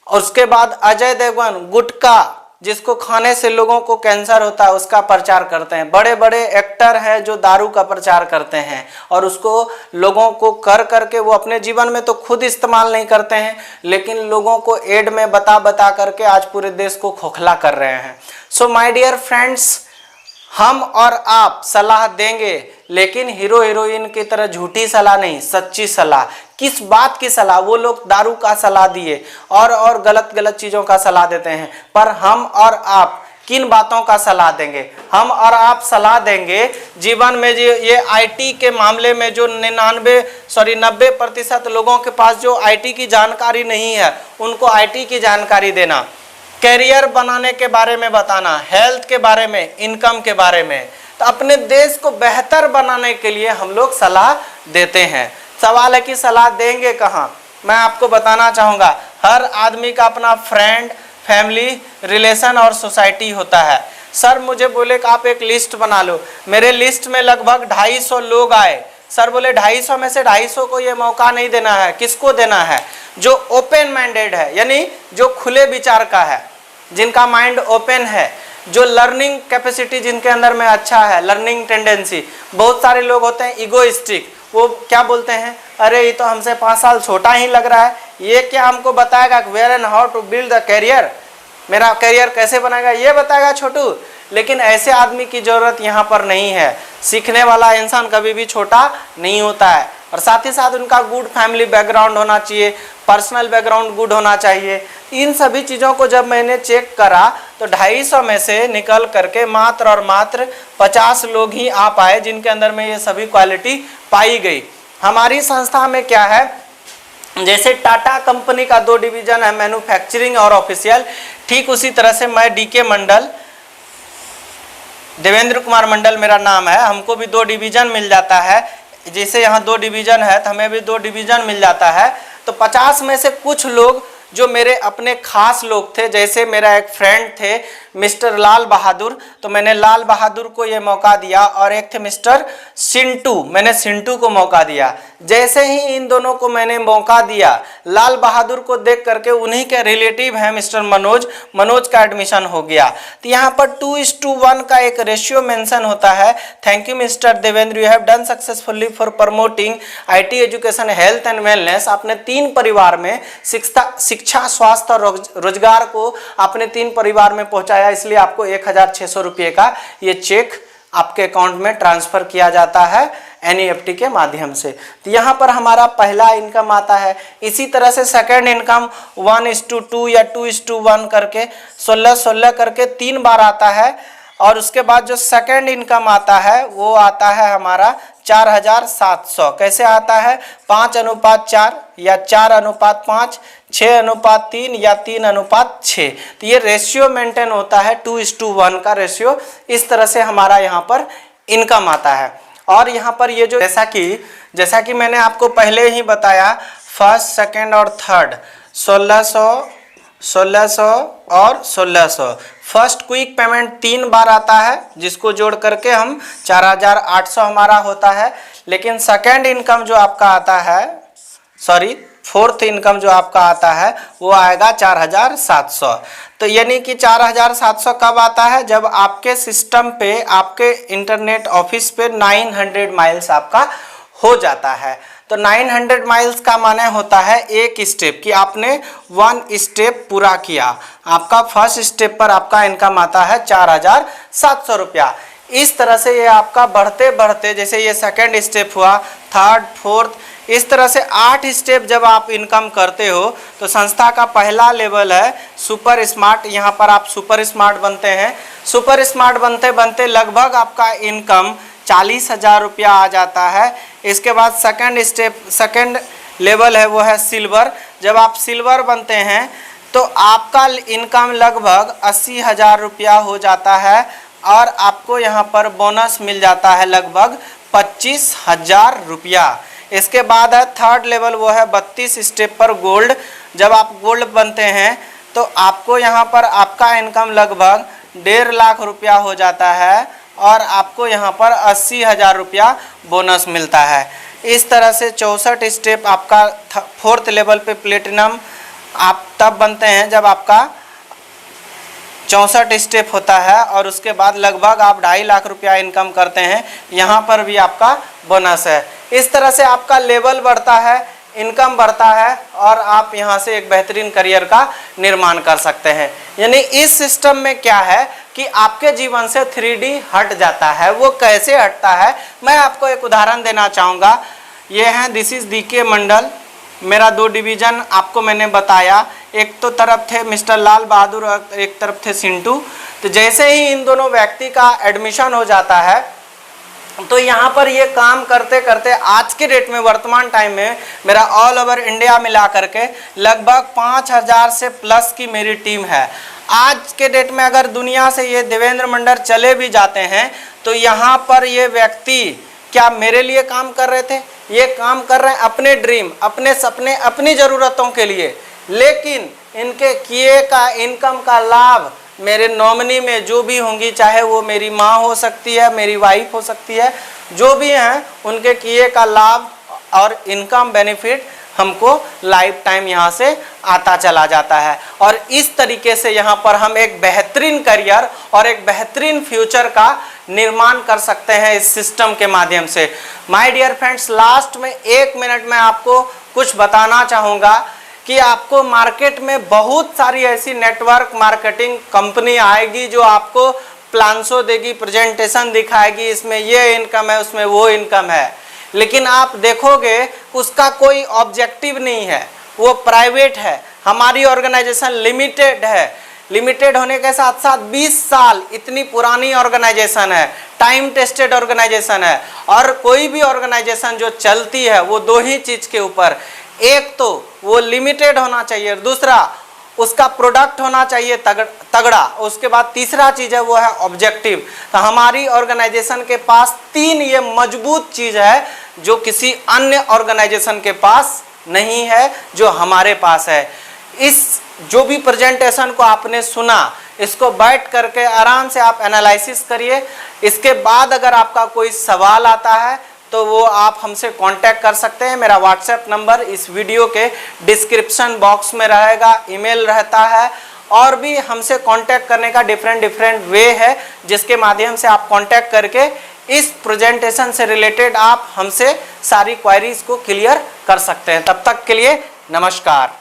और उसके बाद अजय देवगन गुटखा, जिसको खाने से लोगों को कैंसर होता है, उसका प्रचार करते हैं। बड़े बड़े एक्टर हैं जो दारू का प्रचार करते हैं और उसको लोगों को कर करके वो अपने जीवन में तो खुद इस्तेमाल नहीं करते हैं, लेकिन लोगों को एड में बता करके आज पूरे देश को खोखला कर रहे हैं। सो माय डियर फ्रेंड्स, हम और आप सलाह देंगे, लेकिन हीरो हीरोइन की तरह झूठी सलाह नहीं, सच्ची सलाह। किस बात की सलाह? वो लोग दारू का सलाह दिए और गलत चीज़ों का सलाह देते हैं, पर हम और आप किन बातों का सलाह देंगे? हम और आप सलाह देंगे जीवन में ये आईटी के मामले में जो 90% लोगों के पास जो आईटी की जानकारी नहीं है, उनको आईटी की जानकारी देना, कैरियर बनाने के बारे में बताना, हेल्थ के बारे में, इनकम के बारे में, तो अपने देश को बेहतर बनाने के लिए हम लोग सलाह देते हैं। सवाल है कि सलाह देंगे कहाँ? मैं आपको बताना चाहूँगा, हर आदमी का अपना फ्रेंड, फैमिली, रिलेशन और सोसाइटी होता है। सर मुझे बोले कि आप एक लिस्ट बना लो, मेरे लिस्ट में लगभग 250 लोग आए। सर बोले 250 में से 250 को ये मौका नहीं देना है। किसको देना है? जो ओपन माइंडेड है, यानी जो खुले विचार का है, जिनका माइंड ओपन है, जो लर्निंग कैपेसिटी जिनके अंदर में अच्छा है, लर्निंग टेंडेंसी। बहुत सारे लोग होते हैं इगोइस्टिक, वो क्या बोलते हैं, अरे ये तो हमसे 5 साल छोटा ही लग रहा है, ये क्या हमको बताएगा where and how to build the career, मेरा कैरियर कैसे बनाएगा ये बताएगा छोटू। लेकिन ऐसे आदमी की ज़रूरत यहाँ पर नहीं है। सीखने वाला इंसान कभी भी छोटा नहीं होता है, और साथ ही साथ उनका गुड फैमिली बैकग्राउंड होना चाहिए, पर्सनल बैकग्राउंड गुड होना चाहिए। इन सभी चीज़ों को जब मैंने चेक करा तो 250 में से निकल करके मात्र और मात्र 50 लोग ही आ पाए जिनके अंदर में ये सभी क्वालिटी पाई गई। हमारी संस्था में क्या है, जैसे टाटा कंपनी का 2 डिवीज़न है, मैन्युफैक्चरिंग और ऑफिशियल, ठीक उसी तरह से मैं डीके मंडल, देवेंद्र कुमार मंडल मेरा नाम है, हमको भी 2 डिवीज़न मिल जाता है। जैसे यहाँ 2 डिवीज़न है तो हमें भी 2 डिवीज़न मिल जाता है। तो 50 में से कुछ लोग जो मेरे अपने खास लोग थे, जैसे मेरा एक फ्रेंड थे मिस्टर लाल बहादुर, तो मैंने लाल बहादुर को ये मौका दिया, और एक थे मिस्टर सिंटू, मैंने सिंटू को मौका दिया। जैसे ही इन दोनों को मैंने मौका दिया, लाल बहादुर को देख करके उन्हीं के रिलेटिव हैं मिस्टर मनोज, मनोज का एडमिशन हो गया। तो यहाँ पर 2:1 का एक रेशियो मेंशन होता है। Thank you mister Devendra, you have done successfully for promoting IT education, health and wellness. आपने 3 परिवार में शिक्षा, स्वास्थ्य और रोजगार को आपने 3 परिवार में पहुंचाया, इसलिए आपको 1600 रुपये का ये चेक आपके अकाउंट में ट्रांसफर किया जाता है NEFT के माध्यम से। तो यहाँ पर हमारा पहला इनकम आता है। इसी तरह से सेकंड इनकम 1:2 या 2:1 करके 16 करके 3 बार आता है। और उसके बाद जो सेकंड इनकम आता है वो आता है हमारा 4700। कैसे आता है? 5:4 या 4:5, 6:3 या 3:6। तो ये रेशियो मेंटेन होता है, 2:1 का रेशियो। इस तरह से हमारा यहाँ पर इनकम आता है। और यहाँ पर ये जो जैसा कि मैंने आपको पहले ही बताया, फर्स्ट, सेकंड और थर्ड 1600 और 1600। फर्स्ट क्विक पेमेंट 3 बार आता है, जिसको जोड़ करके हम 4800 हमारा होता है। लेकिन सेकंड इनकम जो आपका आता है, फोर्थ इनकम जो आपका आता है वो आएगा 4700। तो यानी कि 4700 कब आता है? जब आपके सिस्टम पे, आपके इंटरनेट ऑफिस पे 900 माइल्स आपका हो जाता है। तो 900 माइल्स का माने होता है एक स्टेप, कि आपने 1 स्टेप पूरा किया। आपका फर्स्ट स्टेप पर आपका इनकम आता है 4700 रुपया। इस तरह से ये आपका बढ़ते बढ़ते, जैसे ये सेकंड स्टेप हुआ, थर्ड, फोर्थ, इस तरह से 8 स्टेप जब आप इनकम करते हो तो संस्था का पहला लेवल है सुपर स्मार्ट। यहाँ पर आप सुपर स्मार्ट बनते हैं। सुपर स्मार्ट बनते बनते लगभग आपका इनकम 40,000 रुपया आ जाता है। इसके बाद सेकंड लेवल है वो है सिल्वर। जब आप सिल्वर बनते हैं तो आपका इनकम लगभग 80,000 रुपया हो जाता है, और आपको यहाँ पर बोनस मिल जाता है लगभग 25,000 रुपया। इसके बाद है थर्ड लेवल, वो है 32 स्टेप पर गोल्ड। जब आप गोल्ड बनते हैं तो आपको यहाँ पर आपका इनकम लगभग 1.5 लाख रुपया हो जाता है, और आपको यहाँ पर 80,000 रुपया बोनस मिलता है। इस तरह से 64 स्टेप आपका फोर्थ लेवल पे प्लेटिनम आप तब बनते हैं जब आपका 64 स्टेप होता है, और उसके बाद लगभग आप 2.5 लाख रुपया इनकम करते हैं। यहाँ पर भी आपका बोनस है। इस तरह से आपका लेवल बढ़ता है, इनकम बढ़ता है, और आप यहाँ से एक बेहतरीन करियर का निर्माण कर सकते हैं। यानी इस सिस्टम में क्या है कि आपके जीवन से 3D हट जाता है। वो कैसे हटता है, मैं आपको एक उदाहरण देना चाहूँगा। ये है, दिस इज डीके मंडल। मेरा 2 डिवीज़न आपको मैंने बताया, एक तो तरफ थे मिस्टर लाल बहादुर और एक तरफ थे सिंटू। तो जैसे ही इन दोनों व्यक्ति का एडमिशन हो जाता है तो यहाँ पर ये काम करते करते आज के डेट में, वर्तमान टाइम में, मेरा ऑल ओवर इंडिया मिला करके लगभग 5000 से प्लस की मेरी टीम है। आज के डेट में अगर दुनिया से ये देवेंद्र मंडल चले भी जाते हैं तो यहाँ पर ये व्यक्ति क्या मेरे लिए काम कर रहे थे? ये काम कर रहे हैं अपने ड्रीम, अपने सपने, अपनी ज़रूरतों के लिए, लेकिन इनके किए का इनकम का लाभ मेरे नॉमिनी में जो भी होंगी, चाहे वो मेरी माँ हो सकती है, मेरी वाइफ हो सकती है, जो भी हैं उनके किए का लाभ और इनकम बेनिफिट हमको लाइफ टाइम यहाँ से आता चला जाता है। और इस तरीके से यहाँ पर हम एक बेहतरीन करियर और एक बेहतरीन फ्यूचर का निर्माण कर सकते हैं इस सिस्टम के माध्यम से। माय डियर फ्रेंड्स, लास्ट में 1 मिनट में आपको कुछ बताना चाहूँगा कि आपको मार्केट में बहुत सारी ऐसी नेटवर्क मार्केटिंग कंपनी आएगी जो आपको प्लान्सो देगी, प्रेजेंटेशन दिखाएगी, इसमें ये इनकम है, उसमें वो इनकम है, लेकिन आप देखोगे उसका कोई ऑब्जेक्टिव नहीं है, वो प्राइवेट है। हमारी ऑर्गेनाइजेशन लिमिटेड है, लिमिटेड होने के साथ साथ 20 साल इतनी पुरानी ऑर्गेनाइजेशन है, टाइम टेस्टेड ऑर्गेनाइजेशन है। और कोई भी ऑर्गेनाइजेशन जो चलती है वो 2 ही चीज़ के ऊपर, एक तो वो लिमिटेड होना चाहिए, दूसरा उसका प्रोडक्ट होना चाहिए तगड़ा, उसके बाद तीसरा चीज़ है वो है ऑब्जेक्टिव। तो हमारी ऑर्गेनाइजेशन के पास 3 ये मजबूत चीज़ है जो किसी अन्य ऑर्गेनाइजेशन के पास नहीं है, जो हमारे पास है। इस जो भी प्रेजेंटेशन को आपने सुना, इसको बैठ करके आराम से आप एनालिसिस करिए। इसके बाद अगर आपका कोई सवाल आता है तो वो आप हमसे कांटेक्ट कर सकते हैं। मेरा व्हाट्सएप नंबर इस वीडियो के डिस्क्रिप्शन बॉक्स में रहेगा, ईमेल रहता है, और भी हमसे कांटेक्ट करने का डिफरेंट वे है जिसके माध्यम से आप कांटेक्ट करके इस प्रेजेंटेशन से रिलेटेड आप हमसे सारी क्वेरीज को क्लियर कर सकते हैं। तब तक के लिए नमस्कार।